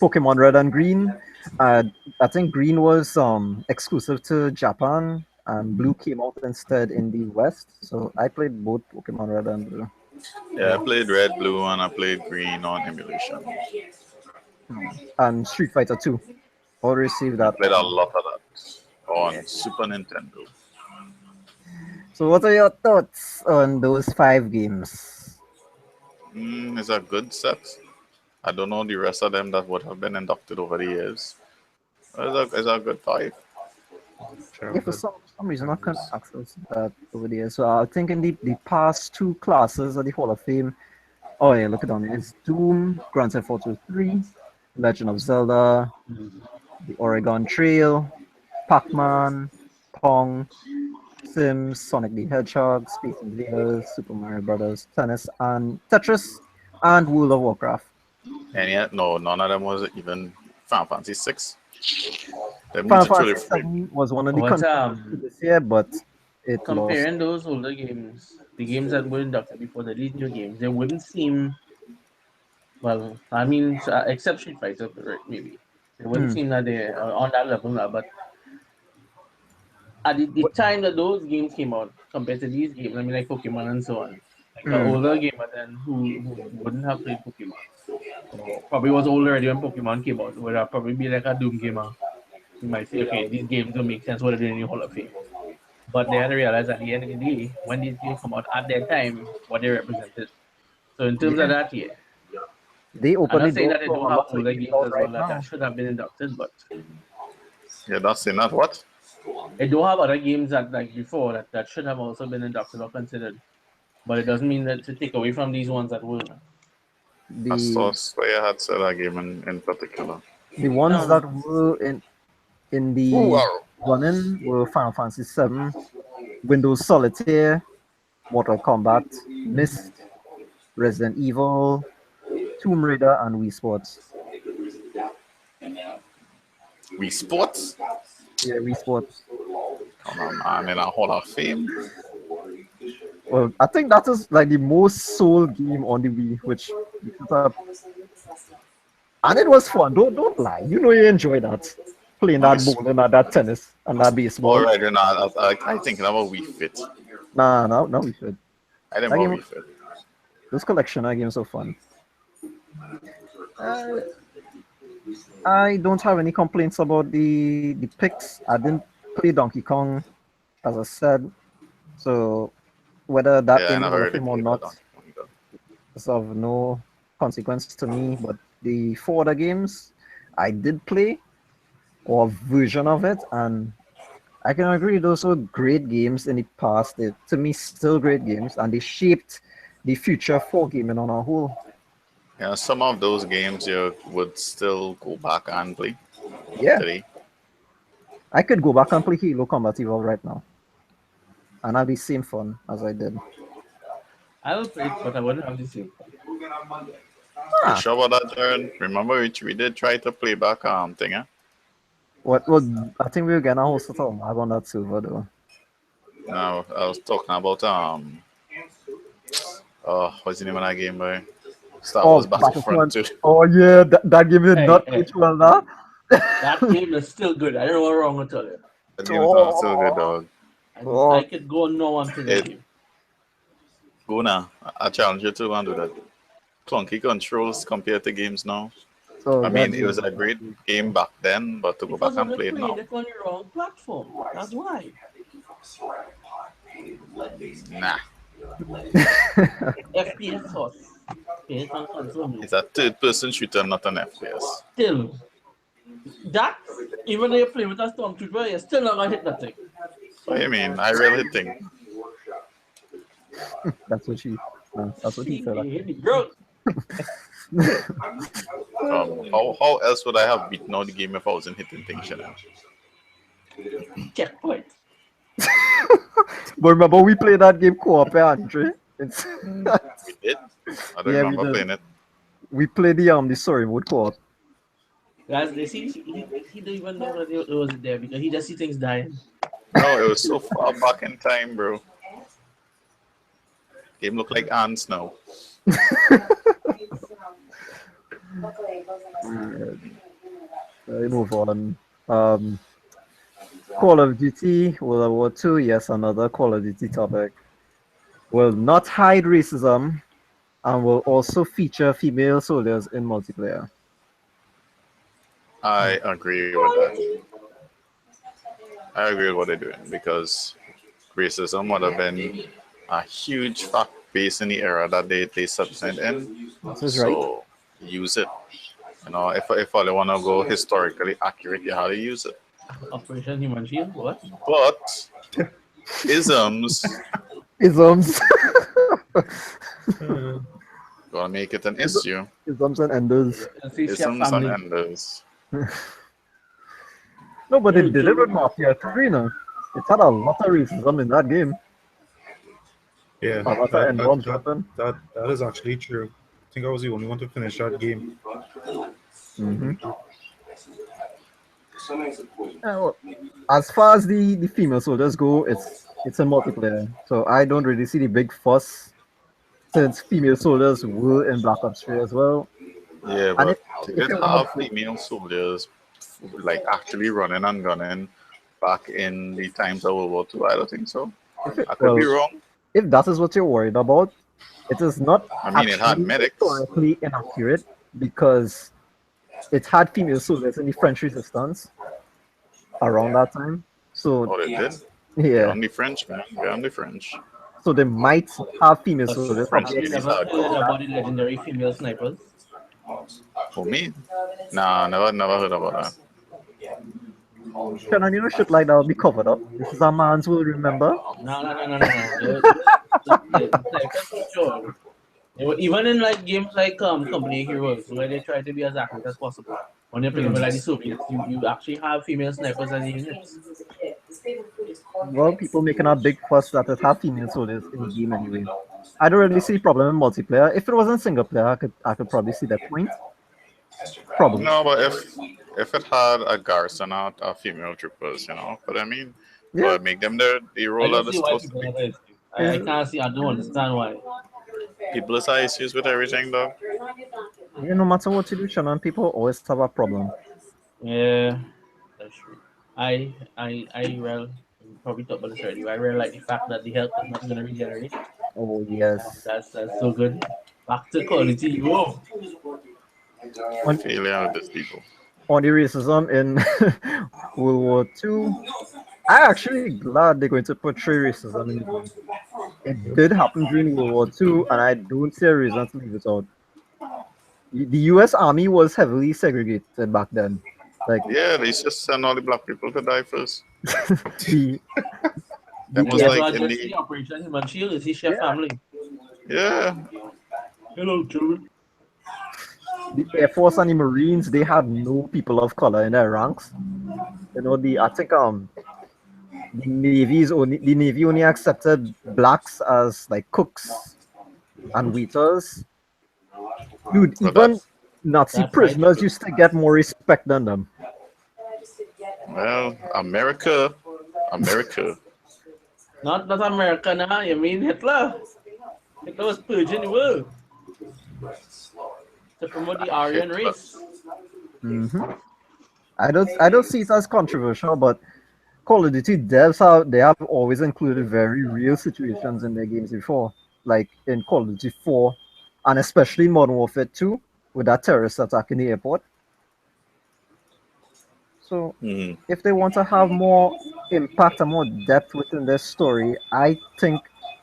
Pokemon Red and Green. I think Green was exclusive to Japan, and Blue came out instead in the West. So I played both Pokemon Red and Blue. Yeah, I played Red, Blue, and I played Green on emulation. And Street Fighter 2. All received that. Played a lot of that on Super Nintendo. So what are your thoughts on those 5 games? It's a good set. I don't know the rest of them that would have been inducted over the years. It's a good 5. Yeah, for some reason I can't access that over there. So I think in the past 2 classes of the Hall of Fame. Oh yeah, look it down. It's Doom, Grand Theft Auto 3, Legend of Zelda, The Oregon Trail, Pac-Man, Pong, Sims, Sonic the Hedgehog, Space Invaders, Super Mario Brothers, Tennis, and Tetris, and World of Warcraft. And yet, no, none of them was even Final Fantasy 6. Final Fantasy 7 was one of the But, contenders this year, but it lost. comparing those older games, the games that were inducted before these new games, they wouldn't seem, well, I mean, except Street Fighter, maybe. It wouldn't seem that they're on that level now, but at the time that those games came out, compared to these games, I mean, like Pokemon and so on, like an older gamer then who wouldn't have played Pokemon, or probably was older already when Pokemon came out, would have probably be like a Doom gamer. You might say, okay, these games don't make sense, what are they doing in the Hall of Fame? But they had to realize at the end of the day, when these games come out at their time, what they represented. So in terms of that, yeah. They I'm opened not saying the that they door don't for a have lot of older games games as right well now. that should have been inducted, but Yeah, that's in that what? they don't have other games that like before that should have also been inducted or considered. But it doesn't mean that to take away from these ones that were. I saw The Slayer had said that game in particular. ones No. that were in the wow. running were Final Fantasy 7, Windows Solitaire, Mortal Kombat, Myst, Resident Evil, Tomb Raider, and Wii Sports. Wii Sports? Yeah, Wii Sports. Come on, man, in a Hall of Fame. Well, I think that is like the most sold game on the Wii, which and it was fun. Don't lie. You know you enjoy that. Playing that bowling and that tennis and that baseball. All right, then I think that was Wii Fit. No, we should. I didn't That know game- Wii Fit. Those collection of games are fun. I don't have any complaints about the picks. I didn't play Donkey Kong, as I said. So whether that Yeah, I in never Hall of really Fame or played not, that. It's of no consequence to me. But the 4 other games I did play, or a version of it, and I can agree those were great games in the past. They, to me, still great games, and they shaped the future for gaming on a whole. Yeah, some of those games you would still go back and play Yeah, today. I could go back and play Halo Combat Evolved right now, and have the same fun as I did. I will play it, but I wouldn't have the same. You Ah, sure about that, Jared? Remember we did try to play back thing, eh? what? Well, I think we were gonna host it all live on that server though. Now I was talking about what's the name of that game, boy? Star Oh, Wars Battlefront 2. Oh yeah, that game did Hey, not hey. age well now. That game is still good. I don't know what's wrong with it. That game is not so good, dog. I could go no and play that It- game. Go now. I challenge you to go and do that. Clunky controls compared to games now. So I mean, that's it was a great game back then, but to go Because back I and was play it playing now, it on the wrong platform. That's why. nah. FPS source. Play it on console. It's a third-person shooter, not an FPS. Still, that even though you play with a stormtrooper, you're still not gonna hit that thing. What do you mean? I really think. that's what she. That's what he said. Bro, How else would I have beaten out the game if I wasn't hitting things, you know? checkpoint. But remember, we played that game co-op, eh, Andre? It's, We did. I don't Yeah, we remember did. playing it. we played the story mode co-op. Guys, they see he don't even know that it was there because he just see things dying. No, it was so far back in time, bro. Game look like ants now. We move on. Call of Duty World War II. Yes, another Call of Duty topic. Will not hide racism and will also feature female soldiers in multiplayer. I agree with that. I agree with what they're doing because racism would have been a huge fact base in the era that they subsist in. This is right. So use it. You know, if all they want to go historically accurate, you have to use it. Operation Human Shield. What? But isms Isms. gonna make it an issue. Isms and enders. Isms and enders. No, but they did it with Mafia 3 now. It had a lot of racism in that game. Yeah, A lot of N-bombs happen. that is actually true. I think I was the only one to finish that game. Well, as far as the female soldiers go, it's a multiplayer. So I don't really see the big fuss since female soldiers were in Black Ops 3 as well. Yeah, And but if they you did want have female soldiers like actually running and gunning back in the times of World War II. I don't think so. I could be wrong. If that is what you're worried about, it is not I mean, it had actually medics. historically inaccurate because it had female soldiers in the French resistance around that time. So Oh, they did. yeah, On the French, man. They're on the French. so they might have female soldiers. French Have you ladies ever are heard about the legendary female snipers? For me? Nah, never heard about that. Shannon, you know shit like that will be covered up. This is a man's will remember. No. Snipers for sure. Even in like games like Company of Heroes, where they try to be as accurate as possible. When they play with like the Soviets, you actually have female snipers as units. Well, people making a big fuss that it have female soldiers in the game anyway. I don't really see a problem in multiplayer. If it wasn't single player, I could probably see that point. Probably. No, but if it had a garrison out of female troopers, you know what I mean? Yeah. But make them the I role of don't the see why supposed to people be. have it. I can't see. I don't understand why. People have issues with everything, though. Yeah, no matter what you do, Shannon, people always have a problem. Yeah, that's true. I well probably talked about this already. But I really like the fact that the health is not going to regenerate. Oh yes. That's so good. Back to quality. Whoa. Failure with these people. On the racism in World War II, I'm actually glad they're going to portray racism in the game. It did happen during World War II, and I don't see a reason to leave it out. The U.S. Army was heavily segregated back then. Like Yeah, they just send all the black people to die first. the That was Yeah, like so in just the the Operation Human Shield is his chef Yeah. family. yeah. Hello, Joey. the Air Force and the Marines, they had no people of color in their ranks. I think the Navy only accepted blacks as like cooks and waiters. Dude, But even Nazi That's right. prisoners used to get more respect than them. well, America. Not America now. You mean Hitler? Hitler was purging the world to promote the Aryan Hitler. race. I don't see it as controversial, but Call of Duty they have always included very real situations in their games before, like in Call of Duty 4, and especially in Modern Warfare 2 with that terrorist attack in the airport. So Mhm. if they want to have more impact and more depth within their story, I think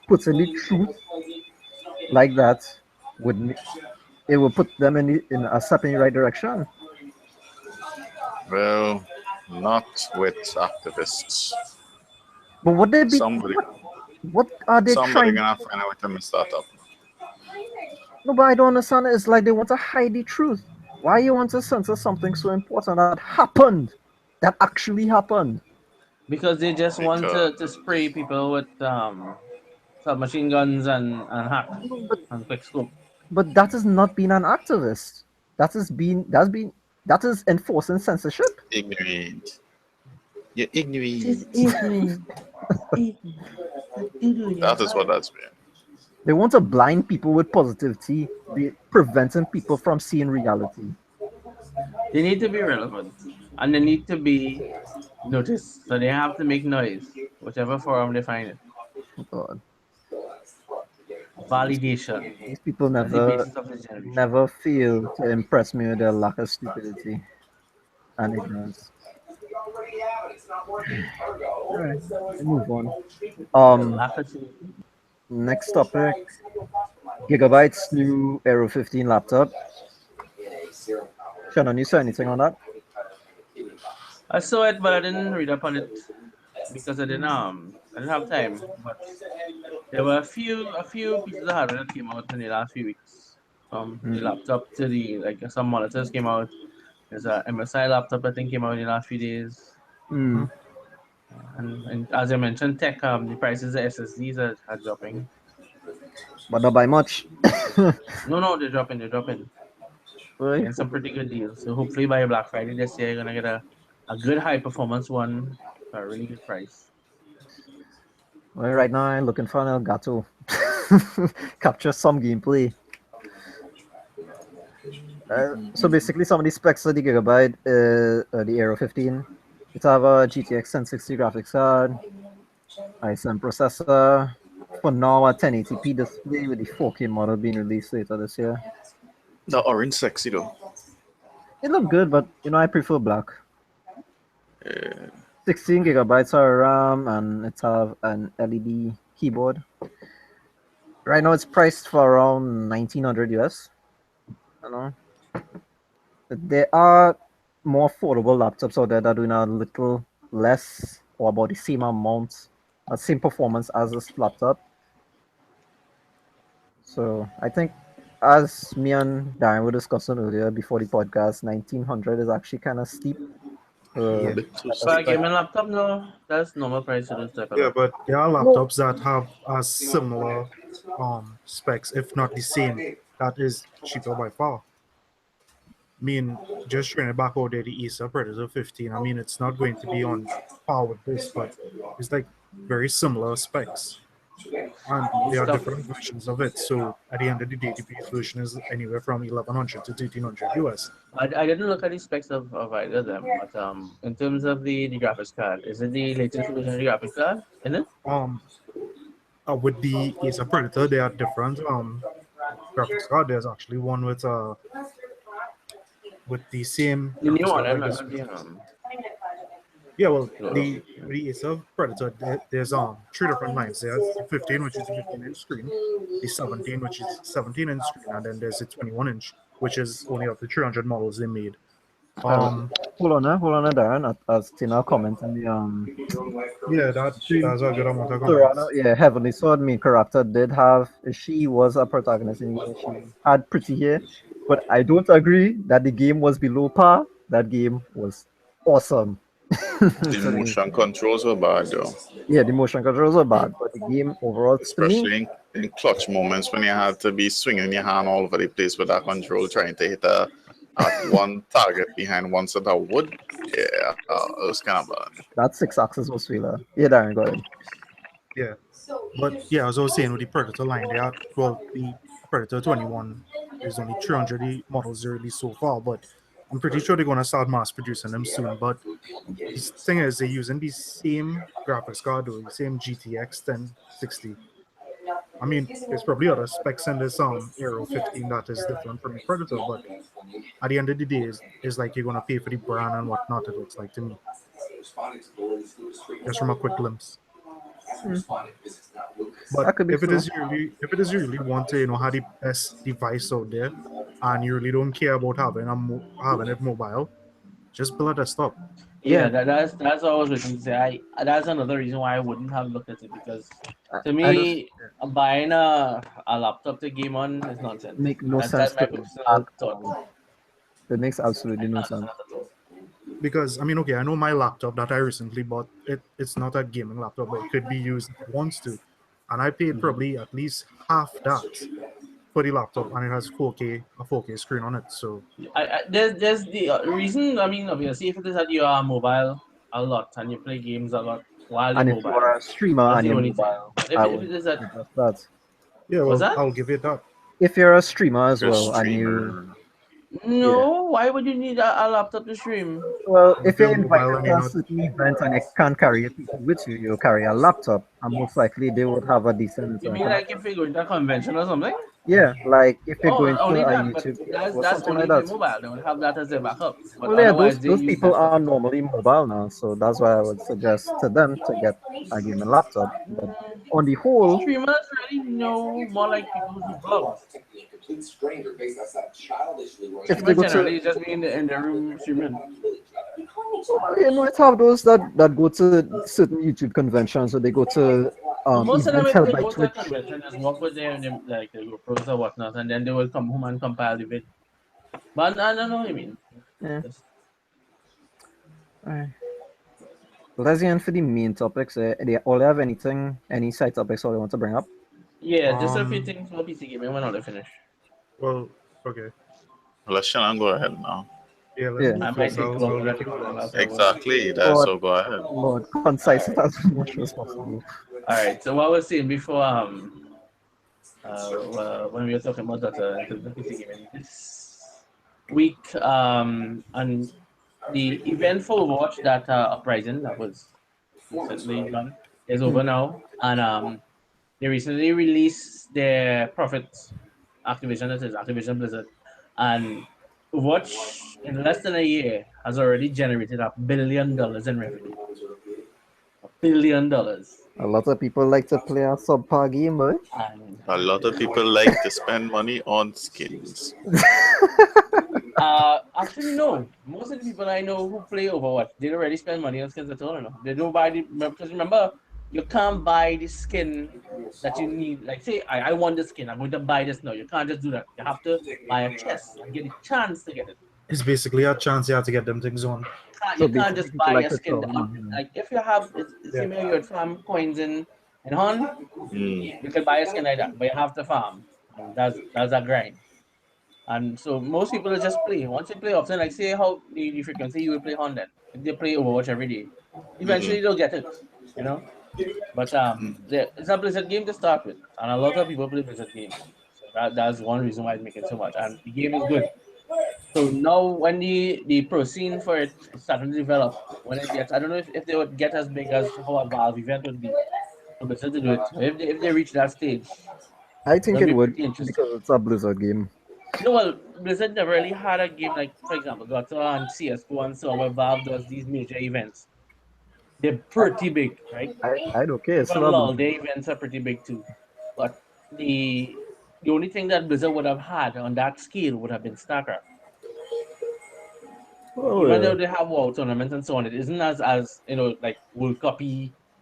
putting the truth like that it will put them in a step in the right direction. Well, not with activists. But Somebody, what are they somebody trying? gonna find out what them start up. No, but I don't understand. It's like they want to hide the truth. Why you want to censor something so important that happened, that actually happened? Because they just want Because to spray people with submachine guns and hack No, and quick scope. but that is not being an activist. That is enforcing censorship. ignorant. You're ignorant. That is what that's been. They want to blind people with positivity, preventing people from seeing reality. They need to be relevant and they need to be noticed. So they have to make noise, whichever forum they find it. Oh God. Validation. These people That's the basis of this generation. never fail to impress me with their lack of stupidity and ignorance. Alright, let's move on. Lack of safety. Next topic: Gigabyte's new Aero 15 laptop. Shannon, you saw anything on that? I saw it, but I didn't read up on it because I didn't have time. But there were a few pieces of hardware that came out in the last few weeks. From the laptop to the some monitors came out. There's a MSI laptop I think came out in the last few days. Hmm. And as I mentioned, tech the prices of SSDs are dropping. But not by much. No, they're dropping. Right. Getting some pretty good deals. So hopefully by Black Friday this year, you're gonna get a good high performance one for a really good price. Well, right now I'm looking for an Elgato. Capture some gameplay. So basically, some of the specs of the Gigabyte, the Aero 15, it have a GTX 1060 graphics card, i7 processor. For now, a 1080p display with the 4K model being released later this year. The orange sexy though. It looked good, but I prefer black. 16 gigabytes of RAM, and it have an LED keyboard. Right now, it's priced for around 1900 US. You know, there are more affordable laptops out there that are doing a little less or about the same amount, same performance as this laptop. So I think, as me and Darren were discussing earlier before the podcast, 1900 is actually kind of steep. A bit too For a steep. gaming laptop, no, that's normal price for those type of Yeah, laptops. but there are laptops that have as similar specs, if not the same, that is cheaper by far. I mean, just trying to back out there, the Acer Predator 15. I mean, it's not going to be on par with this, but it's like very similar specs. And there are Stuff. different versions of it. So at the end of the day, the base version is anywhere from 1100 to 1300 US. I didn't look at the specs of either of them, but in terms of the graphics card, is it the latest version of the graphics card? Is it? With the Acer Predator, there are different graphics card. There's actually one with the same The new graphics one, card I'm like not this. the Yeah, well, the Ace of Predator, there's 3 different lines. There's the 15, which is a 15-inch screen, the 17, which is 17-inch screen, and then there's a 21-inch, which is only up to 300 models they made. Hold on, Darren. As Tina comment in the Yeah, that's a good amount of Serrano, comments. yeah, Heavenly Sword main character did have, she was a protagonist in the game. She had pretty hair, but I don't agree that the game was below par. That game was awesome. The To me. motion controls were bad though, Yeah, the motion controls are bad, but the game overall, to me, especially in clutch moments when you have to be swinging your hand all over the place with that control, trying to hit one target behind one set of wood. Yeah, it was kind of bad. that 6 axis was failure. Yeah, Darren, go ahead. Yeah. But yeah, as I was saying with the Predator line, the Predator 21 is only 300 models they released so far, but I'm pretty sure they're going to start mass producing them soon. But the thing is, they're using the same graphics card, or the same GTX 1060. I mean, there's probably other specs in this Aero 15 that is different from the Predator, but at the end of the day, it's like you're going to pay for the brand and whatnot, it looks like to me. Just from a quick glimpse. But That could be if it so. is you really want to have the best device out there, and you really don't care about having it mobile, just build a desktop. Yeah, Yeah. that's what I was going to say. That's another reason why I wouldn't have looked at it, because to I me, buying a laptop to game on is nonsense. make no sense That's my to me personal at thought. all. It makes absolutely no sense. Not at all. Because I mean, okay, I know my laptop that I recently bought. It's not a gaming laptop, but it could be used if it wants to, and I paid probably at least half that for the laptop, and it has a 4K screen on it. So There's the reason. I mean, obviously, if it is that you are mobile a lot and you play games a lot while you're And if you mobile, are a streamer that's and the you're only thing. mobile, If I it would is that, suggest that. yeah, was well, that? I'll give it that. If you're a streamer as You're a well, and you, streamer. No, why would you need a laptop to stream? well, if If you're you're mobile invited and to you're a not, certain event and you can't carry your people with you, you'll carry a laptop, and most likely they would have a decent You mean like connection. if you're going to a convention or something? Yeah, like if you're Oh, going to only a that, but YouTube or that's something only like if you're that. mobile. They would have that as their backup. But Well, yeah, otherwise, they those use people desktop. are normally mobile now, so that's why I would suggest to them to get a gaming laptop. But on the whole, Streamers really know more like people who vlogs. if they Streamers go to, generally just be in the room streaming. you know, it's have those that go to certain YouTube conventions, or they go to Most of them, events if held they by go to a Twitch. convention, just walk with them, like the GoPros or whatnot, and then they will come home and compile the vid. But I don't know what you mean. Yeah. Just- Alright. Well, that's the end for the main topics. They all have any side topics all they want to bring up? Yeah, just a few Um, things for PC gaming when all they finish. well, okay, Let Shannon go ahead now. yeah, let Yeah. me I go might first. take I'll longer let to you go go than last. last. Exactly. Lord, So go ahead. Lord, concise it as much as possible. All right. So what I was saying before, when we were talking about that in terms of PC gaming this week, and the event for Overwatch that uprising that was recently done is over now, and they recently released their profits. Activision, that is Activision Blizzard, and Overwatch in less than a year has already generated $1 billion in revenue. $1 billion. A lot of people like to play a subpar game, boy. And A lot of people like to spend money on skins. actually, no. Most of the people I know who play Overwatch, they don't really spend money on skins at all. No. They don't buy because remember, you can't buy the skin that you need. Like, say, I want the skin, I'm going to buy this now. You can't just do that. You have to buy a chest and get a chance to get it. It's basically a chance you have to get them things on. So You can't basically, just people buy like a to skin. throw money, you know. Like, if you have, it's same way you would farm coins in Hun, Mm. you can buy a skin like that, but you have to farm. And that's a grind. And so most people just play. Once you play often, like say how the frequency you will play on then. If they play Overwatch every day, eventually they'll get it, you know. But it's a Blizzard game to start with, and a lot of people play Blizzard games. So that's one reason why it's making so much, and the game is good. So now when the pro scene for it is starting to develop, when it gets, I don't know if they would get as big as how a Valve event would be. So Blizzard to do it. So if they reach that stage, I think that'll it be would pretty interesting. because it's a Blizzard game. No, well, Blizzard never really had a game like, for example, DOTA and CS:GO and so on, where Valve does these major events. they're pretty big, right? I don't care. It's Even lovely. their events are pretty big too. But the only thing that Blizzard would have had on that scale would have been StarCraft. Oh, Even yeah. though they have world tournaments and so on, it isn't as like World Cup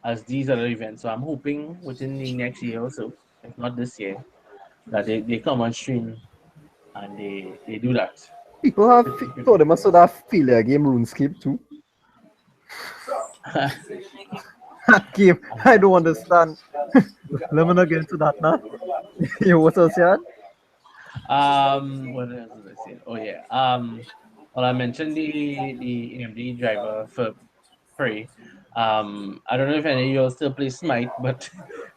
as these other events. So I'm hoping within the next year or so, if not this year, that they come on stream and they do that. People have thought they must have feel their game RuneScape too. That game, I don't understand. Let me not get into that now. What else you had? What else did I say? Oh yeah. Well, I mentioned the AMD driver for free. I don't know if any of you all still play Smite, but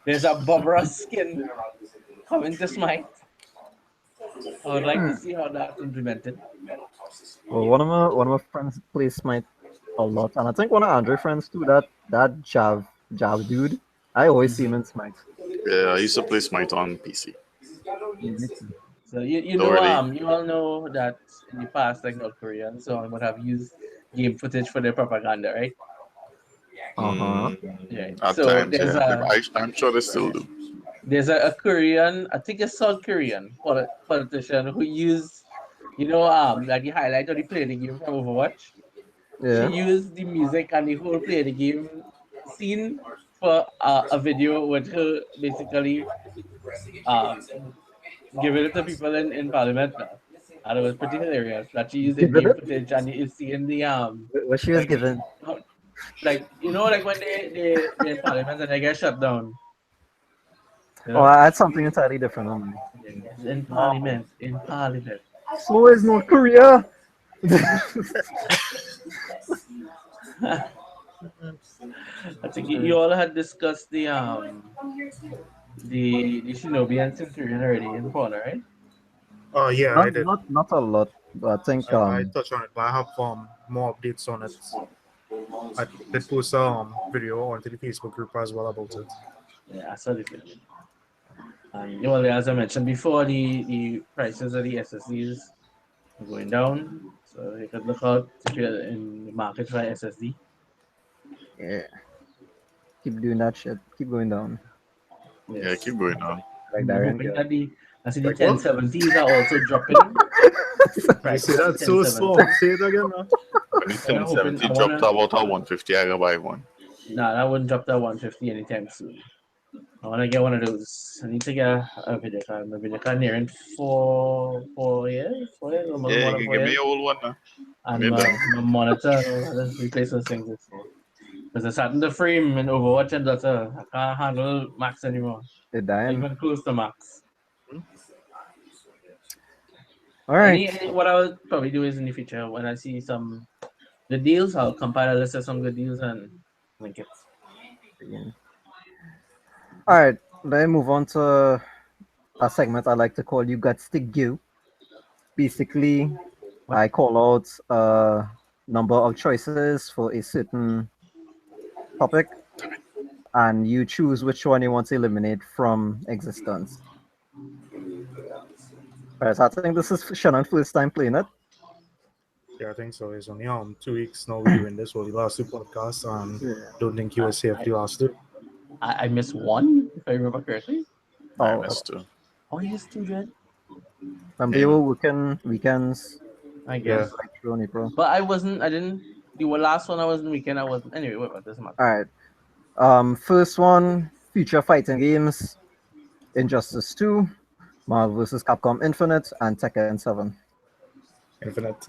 there's a Barbara skin coming to Smite. I would like to see how that's implemented. Well, one of my friends plays Smite a lot, and I think one of Andre's friends too. That Jav dude. I always see him in Smite. Yeah, I used to play Smite on PC. So you Don't know really- you all know that in the past, like North Korea and so on would have used game footage for their propaganda, right? Yeah. At So times, there's yeah. I'm sure they still do. there's a Korean, I think a South Korean politician who used, like the highlight of the play the game from Overwatch. Yeah. She used the music and the whole play the game scene for a video with her basically giving it to people in Parliament now. And it was pretty hilarious that she used the Giving game it? footage and you see in the What she was given. like like when they're in Parliament and they get shut down. You Oh, know? I had something entirely different on me. In Parliament. So is North Korea. I think you all had discussed the Shinobi and Centurion already in Fauna, right? Yeah, I did. Not a lot, but I think I touched on it, but I have more updates on it. I did post a video onto the Facebook group as well about it. Yeah, I saw the video. And as I mentioned before, the prices of the SSDs are going down. So you could look out if you're in the market for SSD. yeah. Keep doing that shit. Keep going down. Yeah, keep going on. Like I'm Darren. hoping Yeah. that the Like what? 1070s are also dropping. I say that so slow. Say it again, man. When the 1070 dropped to about a 150, I gotta buy one. Nah, that wouldn't drop to 150 anytime soon. I want to get one of those. I need to get a video card. My video card nearing 4 years. 4 years? Almost Yeah, more you than can 4 give me years. an old one now. And my monitor, let's replace those things this year. Because it's starting to frame in Overwatch and DOTA. I can't handle max anymore. They're Not dying. even close to max. All right. What I would probably do is in the future, when I see some good deals, I'll compile a list of some good deals and link it. All right. Let's move on to a segment I like to call "You Got to Give." Basically, I call out a number of choices for a certain topic, and you choose which one you want to eliminate from existence. Alright, so I think this is Shannon's first time playing it. Yeah, I think so. It's only 2 weeks now we're doing this for the last two podcasts, and don't think you were safe the last two. I missed one, if I remember correctly. I Oh, missed two. Oh, yes, 2 Dread. Remember you were working weekends I guess. like through in April. But I didn't. The last one I was in weekend, I wasn't. Anyway, what doesn't matter. Alright. First one, future fighting games, Injustice 2, Marvel vs. Capcom Infinite, and Tekken 7. Infinite.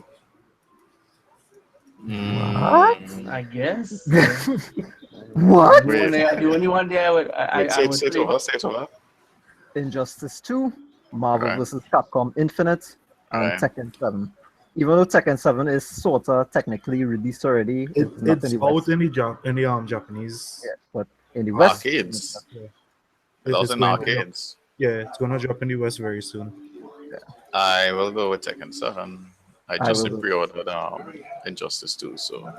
What? I guess. What? Wait. The only one there I Say would it play. over, say it over. Injustice 2, Marvel Right. vs. Capcom Infinite, and Right. Tekken 7. Even though Tekken 7 is sorta technically released already, It's not in the out West. in the Japanese. Yeah, but in the West, Arcades. Yeah. That was It's in going to drop- arcades. Yeah, it's gonna drop in the West very soon. I will go with Tekken 7. I I just will go- pre-ordered Injustice 2, so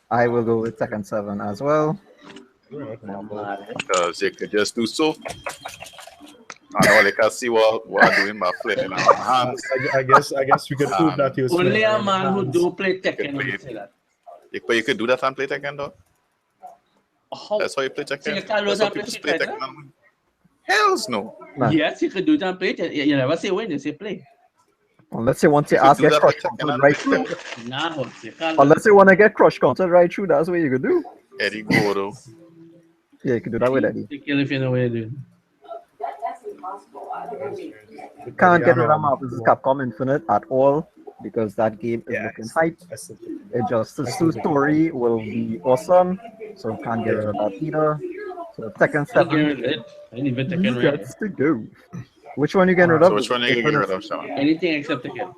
I will go with Tekken 7 as well. because you could just do so. And all I can see what I'm doing by flipping my hands. I guess we could prove that he was Only a playing man who hands. do play Tekken play would it. say that. But you could do that and play Tekken though. How? That's why you play So you Tekken. can't That's lose why and play people Street play Fighter? Tekken online. Hells no. Nah. Yes, you could do it and play it. You never say when, you say play. Unless you want You to could ask do get that crush with Tekken counted and right play through. Tekken. Nah, you can't. Unless you want to get crush counted right through, that's what you could do. Eddie Gordo. Yeah, you could do that with Eddie. You kill if you know what you're doing. You can't get rid of Marvel vs. Capcom Infinite at all because that game is looking hype. Injustice 2 story will be awesome, so you can't get rid of that either. So Tekken I 7 didn't even Tekken right. gets to go. Which one you getting rid of? So which one are you getting rid of, Sean? Anything except Tekken.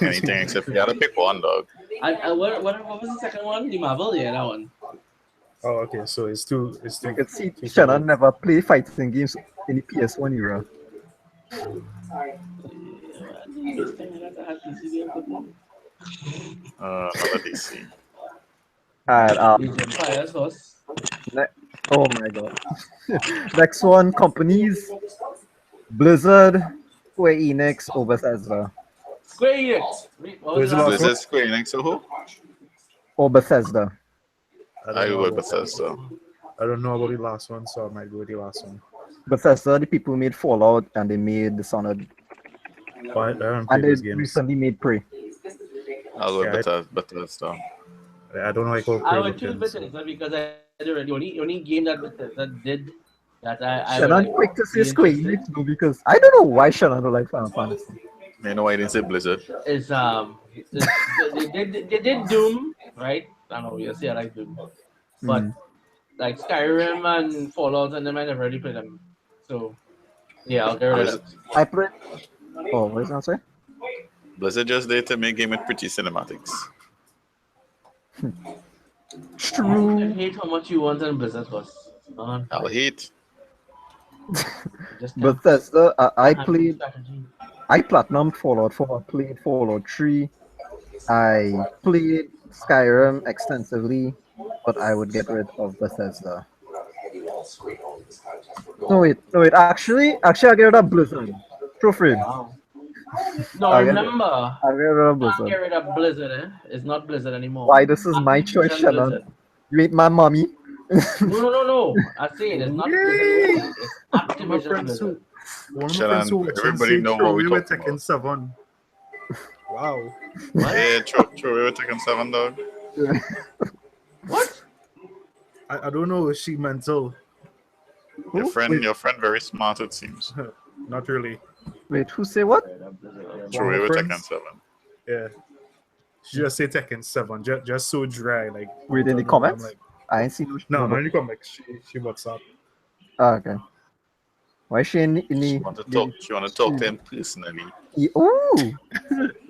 Anything except you gotta pick one, dog. What was the second one? The Marvel? Yeah, that one. Oh, okay. So it's two. It's two. You can see Shannon never play fighting games in the PS1 era. Another DC. Alright, Fire's horse. oh my god. Next one, companies. Blizzard, Square Enix, or Bethesda. Square Enix. What was Where's the the last last Blizzard, Square Enix, or who? Or Bethesda. I go with Bethesda. I don't know about the last one, so I might go with the last one. Bethesda, the people who made Fallout and they made Dishonored. But I don't play And they those games. recently made Prey. I'll go Yeah, with Bethesda. I don't like how I Prey would choose looks. Bethesda because the only game that Bethesda did that I would Shannon like quick to say be Square interested Enix though, because I don't know why Shannon don't like Final Fantasy. You know why I didn't say Blizzard? is they did Doom, right? I know you see I like Doom. But like Skyrim and Fallout and them I never really played them. So yeah, I'll get rid of Blizzard, them. I played. Oh, what is that say? Blizzard just there to make game with pretty cinematics. It's I true. hate how much you want on Blizzard was. Man, I'll hate. just Bethesda, I can't played. strategy. I platinumed Fallout 4. I played Fallout 3. I played Skyrim extensively, but I would get rid of Bethesda. No wait. Actually, I get rid of Blizzard. True frame. Wow. No, I'll get remember, I get rid of can't Blizzard. get rid of Blizzard. It's not Blizzard anymore. Why? This is my choice, Activision Shannon. Blizzard. You ain't my mommy. No. I say it. It's not Blizzard anymore. It's My Activision friends Blizzard. One of my Shannon, friends who watched everybody and know said, what we "Throw away talking Tekken 7." Wow. Yeah, true. We were taking 7, dog. What? I don't know if she mental. Your friend, very smart it seems. Not really. Wait, who say what? True, we my were taking friends- 7. Yeah. She just say Tekken 7. Just so dry. Like Wait, in the I'm comments? like, I ain't seen no, not in the comics. She WhatsApp. Ah, okay. Why is she in She the want to talk to him personally. Ooh!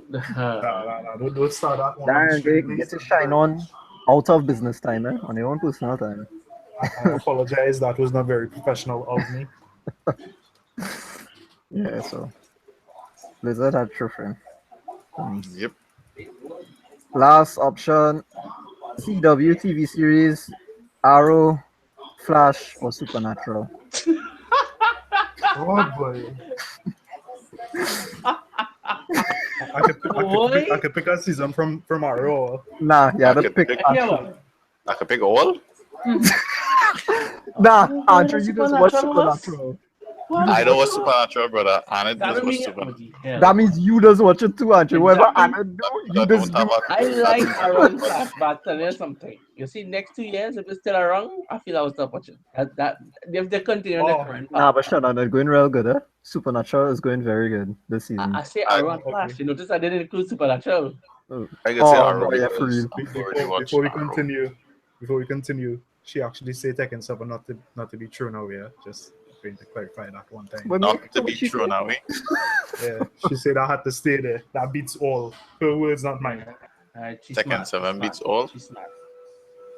Nah, don't start that one. Darn, they get to shine on out of business time, on your own personal time. I apologize. That was not very professional of me. Yeah, so Blizzard had true frame. Yep. Last option, CW TV series, Arrow, Flash, or Supernatural. Oh boy. I could pick a season from Arrow. Nah, yeah, I the could pick. pick- Yeah, I could pick all. Nah, Andrew, you just watch Supernatural was? Supernatural. I know what's Supernatural, brother. And it That just was mean- Supernatural. Yeah. That means you just watch it too, Andrew. Whatever Exactly. Anna do, you That just don't do. have a- I like Aaron Flash, but I'll tell you something. You see, next 2 years, if it's still around, I feel I will stop watching. That if they continue their current Nah, path. but shut up, it's going real good, eh? Supernatural is going very good this season. I say I- Aaron Flash. You notice I didn't include Supernatural. I can say Oh, Arrow boy, yeah, because for real. I've already watched Before we Arrow. continue, she actually said Tekken 7 not to be true now, yeah. Just going to clarify that one time. But Not to what be she true said? now, eh? Yeah, she said I had to stay there. That beats all. Her words, not mine. She's Tekken smart, 7 she's beats smart, all. She's smart.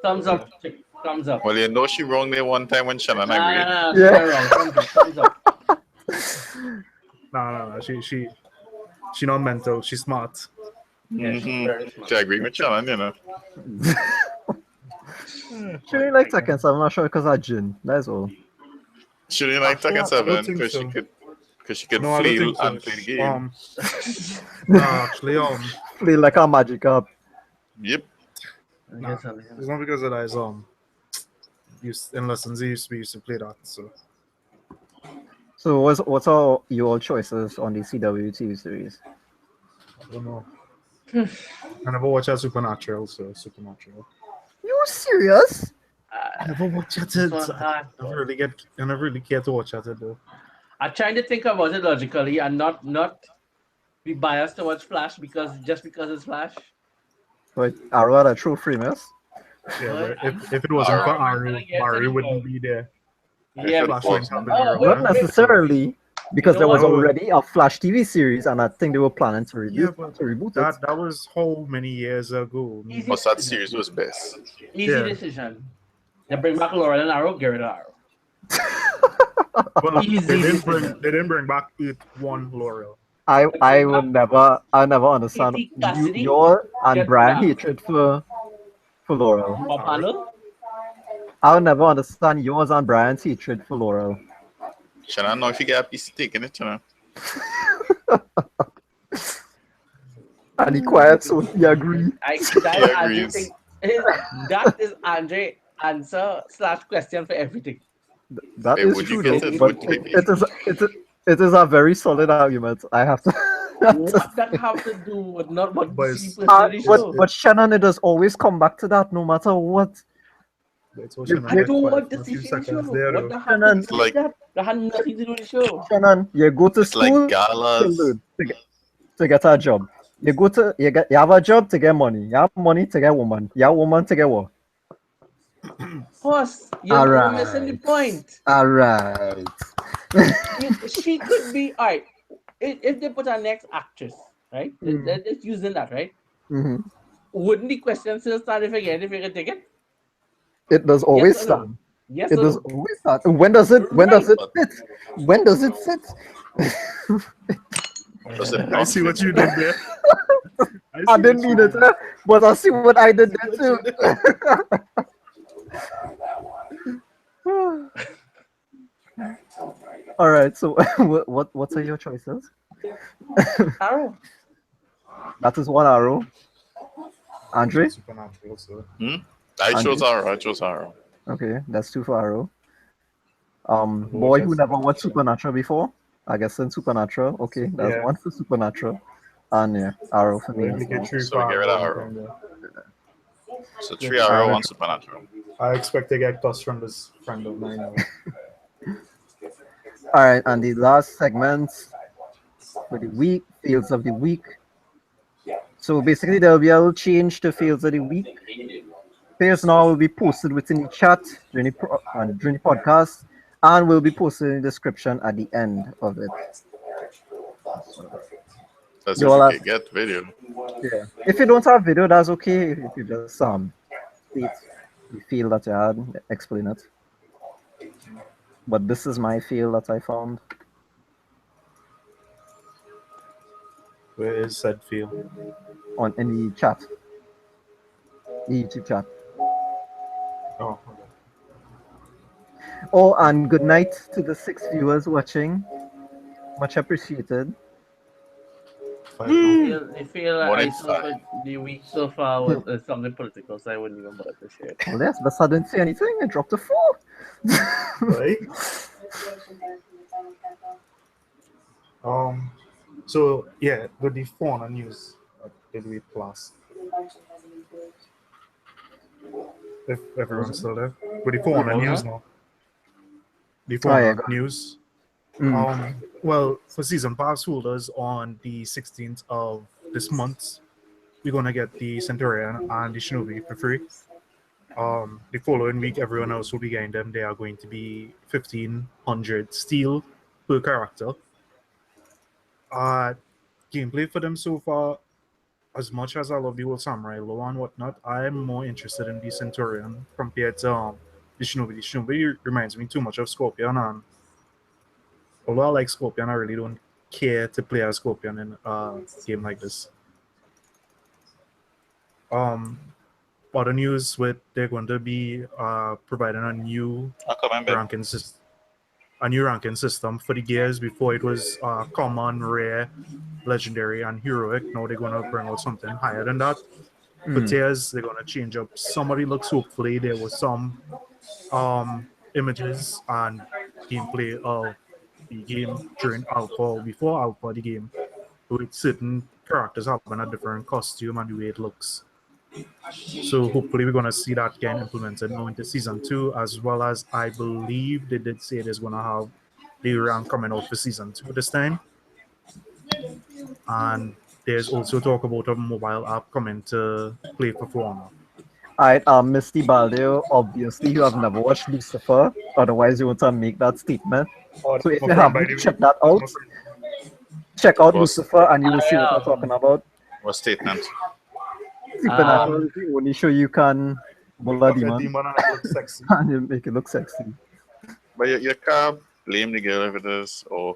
Thumbs up. Chick. Thumbs up. Well, you know she wrong there one time when Shannon agreed. Nah, Yeah. wrong. Thumbs up. No. She not mental. She's smart. Yeah, she's Mhm. very smart. She agree with Shannon, you know. She really like Tekken 7, I'm not sure because of Jin. That's all. She didn't like Actually, Tekken I don't 7 think because so. she could No, I don't feel think so. and play the game. No, actually, Play like a magic up. Yep. Yes, sir. it's not because of that. in lessons we used to play that. So what's all your choices on the CW TV series? I don't know. I never watched that Supernatural, so Supernatural. You serious? I never watched it. I never really care to watch it though. I'm trying to think about it logically and not be biased towards Flash because it's Flash. But Arrow had a true famous. Yeah, but if it wasn't for Arrow, Barry wouldn't be there. Yeah, Flash but- wouldn't have been Oh, around. wait, Not necessarily, because You know there was what? already a Flash TV series, and I think they were planning to Yeah, reboot, but to reboot it. that was how many years ago? Easy But that decision. series was best. Easy Yeah. decision. They bring back Laurel and Arrow, get rid of Arrow. But like, Easy they didn't bring back 8-1 Laurel. I never understand Katie Cassidy? your and Get Brian back. hatred for Laurel. Bob Handel? I'll never understand yours and Brian's hatred for Laurel. Shannon, know if you get a piece of steak in it, Shannon. And he quiet, so he agree. That Andre agrees. thing that is Andre answer / question for everything. That Hey, is would you true, get though, it? but Would you it is a very solid argument. I have to. What that have to do with not what But you it's- see personally show? But Shannon, it does always come back to that, no matter what. It's what You- Shannon I get don't quiet want for to a see few the seconds show. there, What though. the hell to do Like- with that? That had nothing to do with the show. Shannon, you go to It's school like galas. to get a job. You have a job to get money. You have money to get woman. You have woman to get what? Boss, you're Alright. missing the point. All right. She could be alright. If they put our next actress, right? Mm. They're just using that, right? hmm Wouldn't the question still start if you can take it? It does always Yes or no? start. Yes It or does no? always start. When does it fit? When does it fit? Does it I not? see what you did there. I didn't mean it, but I see what I did there too. All right. So, what are your choices? Arrow. That is one Arrow. Andre. Supernatural, so. I chose Arrow. Okay, that's two for Arrow. Boy who never watched Supernatural before. I guess in Supernatural. Okay, that's Yeah. one for Supernatural. And yeah, Arrow for me. We'll as make well. it true So for get rid of Arrow. Arrow. So 3 Arrow, 1 Supernatural. I expect to get tossed from this friend of mine now. All right, and the last segment for the week, Fields of the Week. So basically, there will be a little change to Fields of the Week. Players now will be posted within the chat during the podcast, and will be posted in the description at the end of it. That's You if all you have- can get video. Yeah. If you don't have video, that's okay. If you just state you feel that you had, explain it. But this is my feel that I found. Where is said feel? In the chat. The YouTube chat. Oh, okay. Oh, and good night to the 6 viewers watching. Much appreciated. Five now. I feel More like I than saw five. the week so far was something political, so I wouldn't even bother to share it. Well, yes, but I didn't say anything. I dropped a 4. Right? So yeah, with the phone and news, did we plus? If everyone's still there, with the phone and news now. The phone yeah, and go. news. Mm. Well, for season pass holders on the 16th of this month, we're gonna get the Centurion and the Shinobi for free. The following week, everyone else will be getting them. They are going to be 1,500 steel per character. Gameplay for them so far, as much as I love the old Samurai Law and whatnot, I'm more interested in the Centurion compared to the Shinobi. The Shinobi reminds me too much of Scorpion, and although I like Scorpion, I really don't care to play as Scorpion in a game like this. Other news with they're going to be providing a new I'll come in, babe. ranking system. A new ranking system for the gears. Before it was common, rare, legendary, and heroic. Now they're going to bring out something higher than that. For tiers, they're going to change up some of the looks. Hopefully, there was some images and gameplay of the game during alpha or before alpha the game, with certain characters having a different costume and the way it looks. So hopefully we're gonna see that getting implemented now into season 2, as well as I believe they did say there's gonna have the rank coming out for season 2 this time. And there's also talk about a mobile app coming to play for Honor. Alright, Misty Baldeo, obviously you have never watched Lucifer, otherwise you won't make that statement. So if you haven't, check that out. Check out What's- Lucifer and you will see what I'm talking about. What statement? Supernatural is the only show you can bull a demon Demon and it looks sexy. and you make it look sexy. But you can't blame the girl if it is, or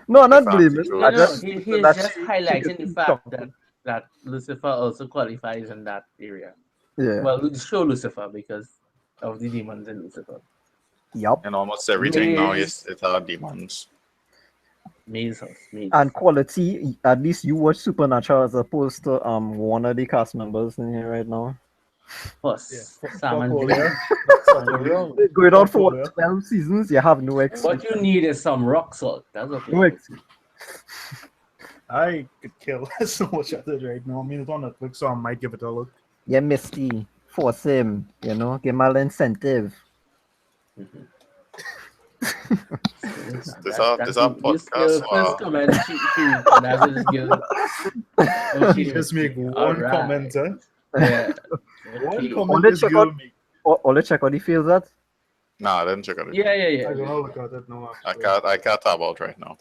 No, I'm not Fancy blaming. show. I No, just he's that just she- highlighting the she- fact that Lucifer also qualifies in that area. Yeah. Well, the show Lucifer because of the demons in Lucifer. Yup. and almost everything now Yes. is our demons. Maze House. Maze. And quality, at least you watch Supernatural as opposed to one of the cast members in here right now. Plus, Sam and Jim. Portfolio. They're going on for Portfolio. what, 12 seasons. You have no excuse. What you need is some rock salt. That's what No you excuse. I could kill so much at it right now. I mean, it's on Netflix, so I might give it a look. Yeah, Misty, force him. You know, give him an incentive. This our podcast. First comment, that's his skill. Okay, Just make one alright. comment, eh? Yeah. One Okay. comment Only this check girl out- make. Or check out the feels that. Nah, I didn't check out it. Yeah, yeah, I yeah. don't know, look at it now. I can't tab out right now.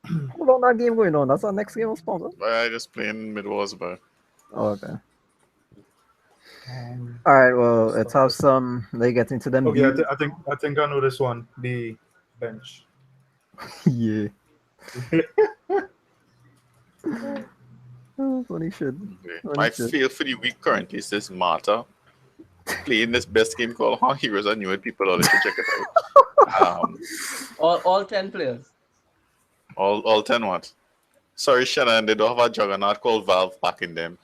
How long that game going on? That's our next game of sponsor. But I just playing mid wars, but Oh, okay. Alright, well, let's have some. They get into them. Okay, I think I know this one. The bench. Yeah. Oh, funny shit. my feel for the week currently is this Marta playing this best game called How Heroes Are New and people all should check it out. All 10 players. All 10 what? Sorry, Shannon, they don't have a juggernaut called Valve back in them.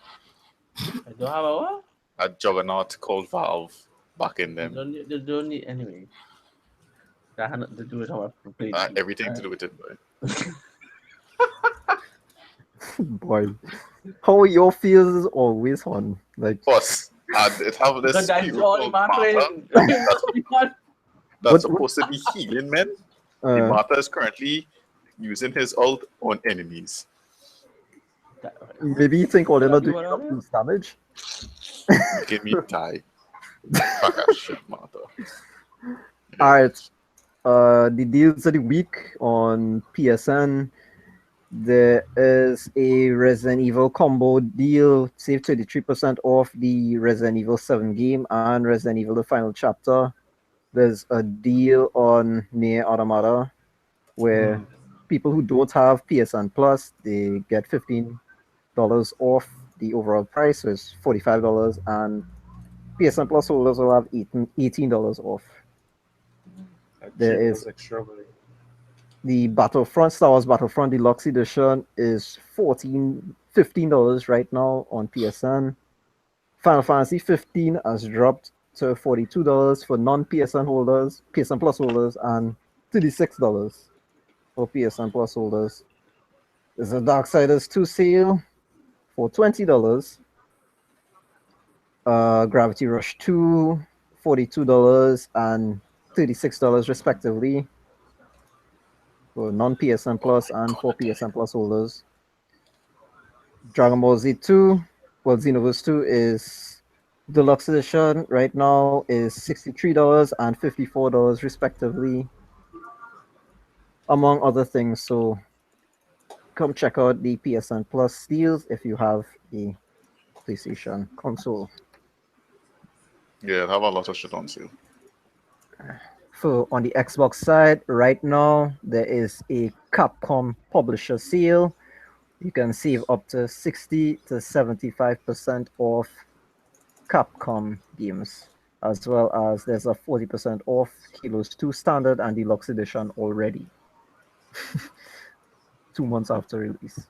I don't have a what? A juggernaut called Valve back in them. They don't need anyway. That had nothing to do with how I played. Everything to do with it, boy. Boy. How your feels is always on. Like, Plus, it have this Because that's hero all called my Marta players. that's What- supposed to be healing men. The Marta is currently using his ult on enemies. maybe you think all they're not doing What are they? enough damage. Give me die. Fuck that shit, Marta. Alright. The deals of the week on PSN. There is a Resident Evil combo deal. Save 33% off the Resident Evil 7 game and Resident Evil the Final Chapter. There's a deal on Nier Automata where people who don't have PSN Plus, they get $15 off the overall price, so it's $45, and PSN Plus holders will have $18 off. There is the Battlefront, Star Wars Battlefront Deluxe Edition is $15 right now on PSN. Final Fantasy 15 has dropped to $42 for non-PSN holders, PSN Plus holders, and $36 for PSN Plus holders. There's a Darksiders 2 sale for $20. Gravity Rush 2, $42 and $36 respectively for non-PSN Plus and for PSN Plus holders. Dragon Ball Z 2, well, Xenoverse 2 is Deluxe Edition right now is $63 and $54 respectively, among other things. So come check out the PSN Plus deals if you have a PlayStation console. Yeah, have a lot of shit on sale. So on the Xbox side, right now there is a Capcom publisher sale. You can save up to 60 to 75% off Capcom games, as well as there's a 40% off Heroes 2 Standard and Deluxe Edition already. 2 months after release.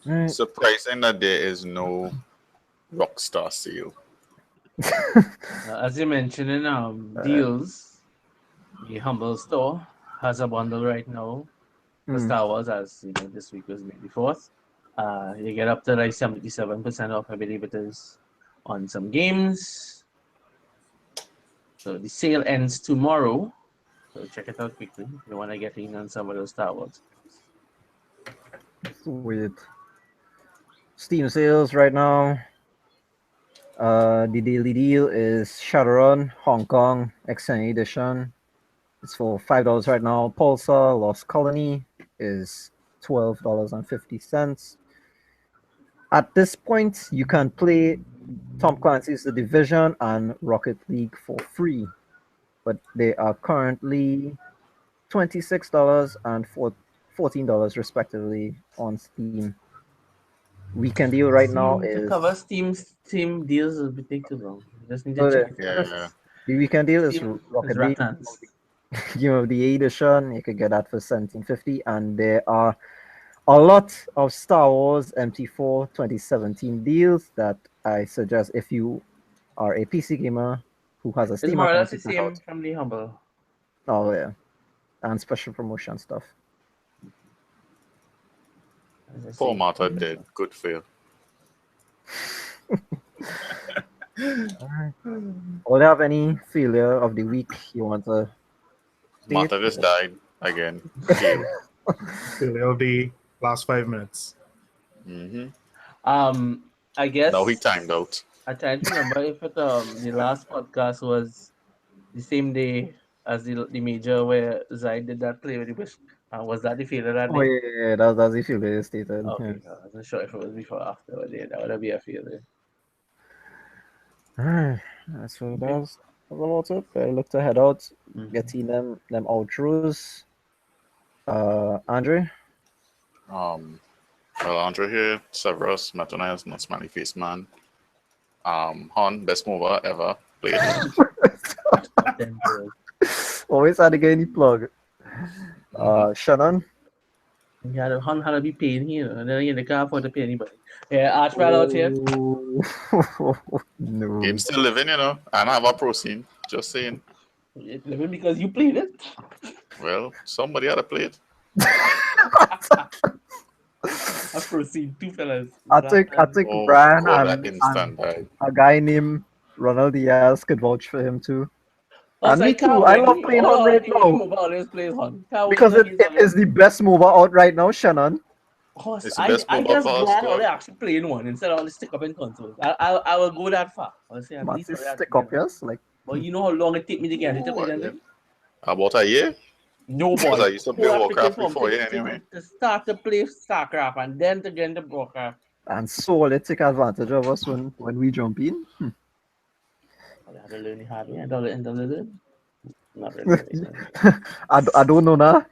Right. Surprising that there is no Rockstar sale. As you mentioned in deals, the Humble Store has a bundle right now for Star Wars, as you know, this week was May the 4th. You get up to like 77% off, I believe it is, on some games. So the sale ends tomorrow. So check it out quickly if you want to get in on some of those Star Wars. Sweet. Steam sales right now. The daily deal is Shadowrun Hong Kong Extended Edition. It's for $5 right now. Pulsar Lost Colony is $12.50. At this point, you can play Tom Clancy's The Division and Rocket League for free, but they are currently $26 and $14 respectively on Steam. Weekend deal right now To is cover Steam deals will be take too long. You just need to Oh, check. Yeah. the weekend deal is Steam Rocket is League. Ratans. Game of the Year edition. You could get that for $17.50, and there are a lot of Star Wars MT4 2017 deals that I suggest if you are a PC gamer who has a It's Steam more or account less the to check same out. from the Humble. Oh yeah, and special promotion stuff. As I say. Poor Martha did. Good for you. Or do you have any failure of the week you want to state? Martha just died again. Fail. Failure of the last 5 minutes. Mm-hmm. I guess Now he timed out. I try to remember if it the last podcast was the same day as the major where Zai did that play with the wish. Was that the failure that Oh day? yeah, that's the failure stated. Okay, I wasn't sure if it was before or after, but yeah, that would be a failure. Yeah. So that's about it. I look to head out, Mhm. getting them outros. Andre. Well, Andre here, Severus, Metonaz, not Smiley Face Man. Han, best mover ever played. Then, Always had to get any plug. Shannon. you had to be paying here, and then you can't afford to pay anybody. Yeah, Archibald out here. No. Game still living, you know. And I have a pro scene. Just saying. It's living because you played it. Well, somebody had to play it. I proceed, two fellas. I think Oh, Brian God, and that instant died. a guy named Ronald Diaz could vouch for him too. Oh, And so me you can't too. I win. love playing Hold on on, right the only now mobile always plays on. Can't win because it against is the best mover out right now, Shannon. Oh, It's the I best mobile guess for us glad to only have. actually playing one instead of only stick up in consoles. I will go that far. I'll say at least Massive only stick actually up, get one. yes. Like But you know how long it take me to get it to play that thing? About a year? No Because boy. I used to play Whole Warcraft application before, to- yeah, to- anyway. To start to play StarCraft and then to get into Warcraft. and so let's take advantage of us when we jump in. I had to learn the hard way. I don't learn. Not really. I don't know now.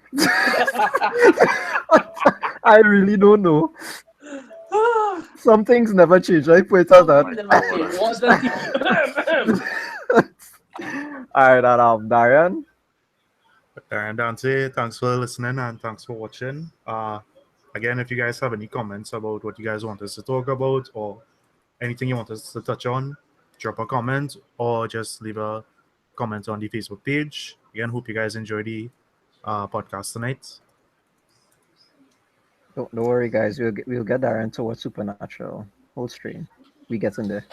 I really don't know. Some things never change. I put it as that. What does All right, Darian. And Dante, thanks for listening and thanks for watching. Again, if you guys have any comments about what you guys want us to talk about or anything you want us to touch on, drop a comment or just leave a comment on the Facebook page. Again, hope you guys enjoy the podcast tonight. Don't worry, guys. We'll get Darian towards Supernatural. Hold stream. We get in there.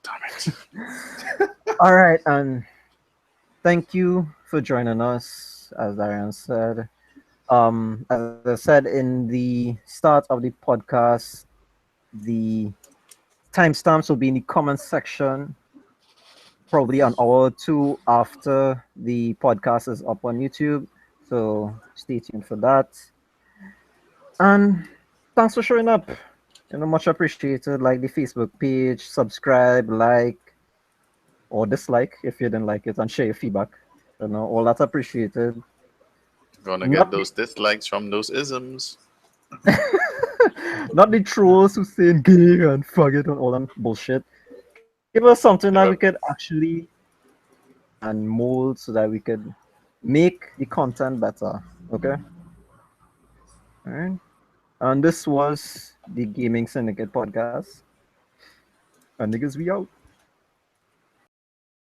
Damn it. All right, and thank you for joining us. As Darian said, as I said in the start of the podcast, the timestamps will be in the comment section, probably an hour or two after the podcast is up on YouTube. So stay tuned for that. And thanks for showing up. Much appreciated. Like the Facebook page, subscribe, like, or dislike if you didn't like it, and share your feedback. All that's appreciated. Gonna get those dislikes from those isms. Not the trolls who saying gay and fuck it and all that bullshit. Give us something that we could actually and mold so that we could make the content better. Okay? Alright. And this was the Gaming Syndicate Podcast. And niggas, we out.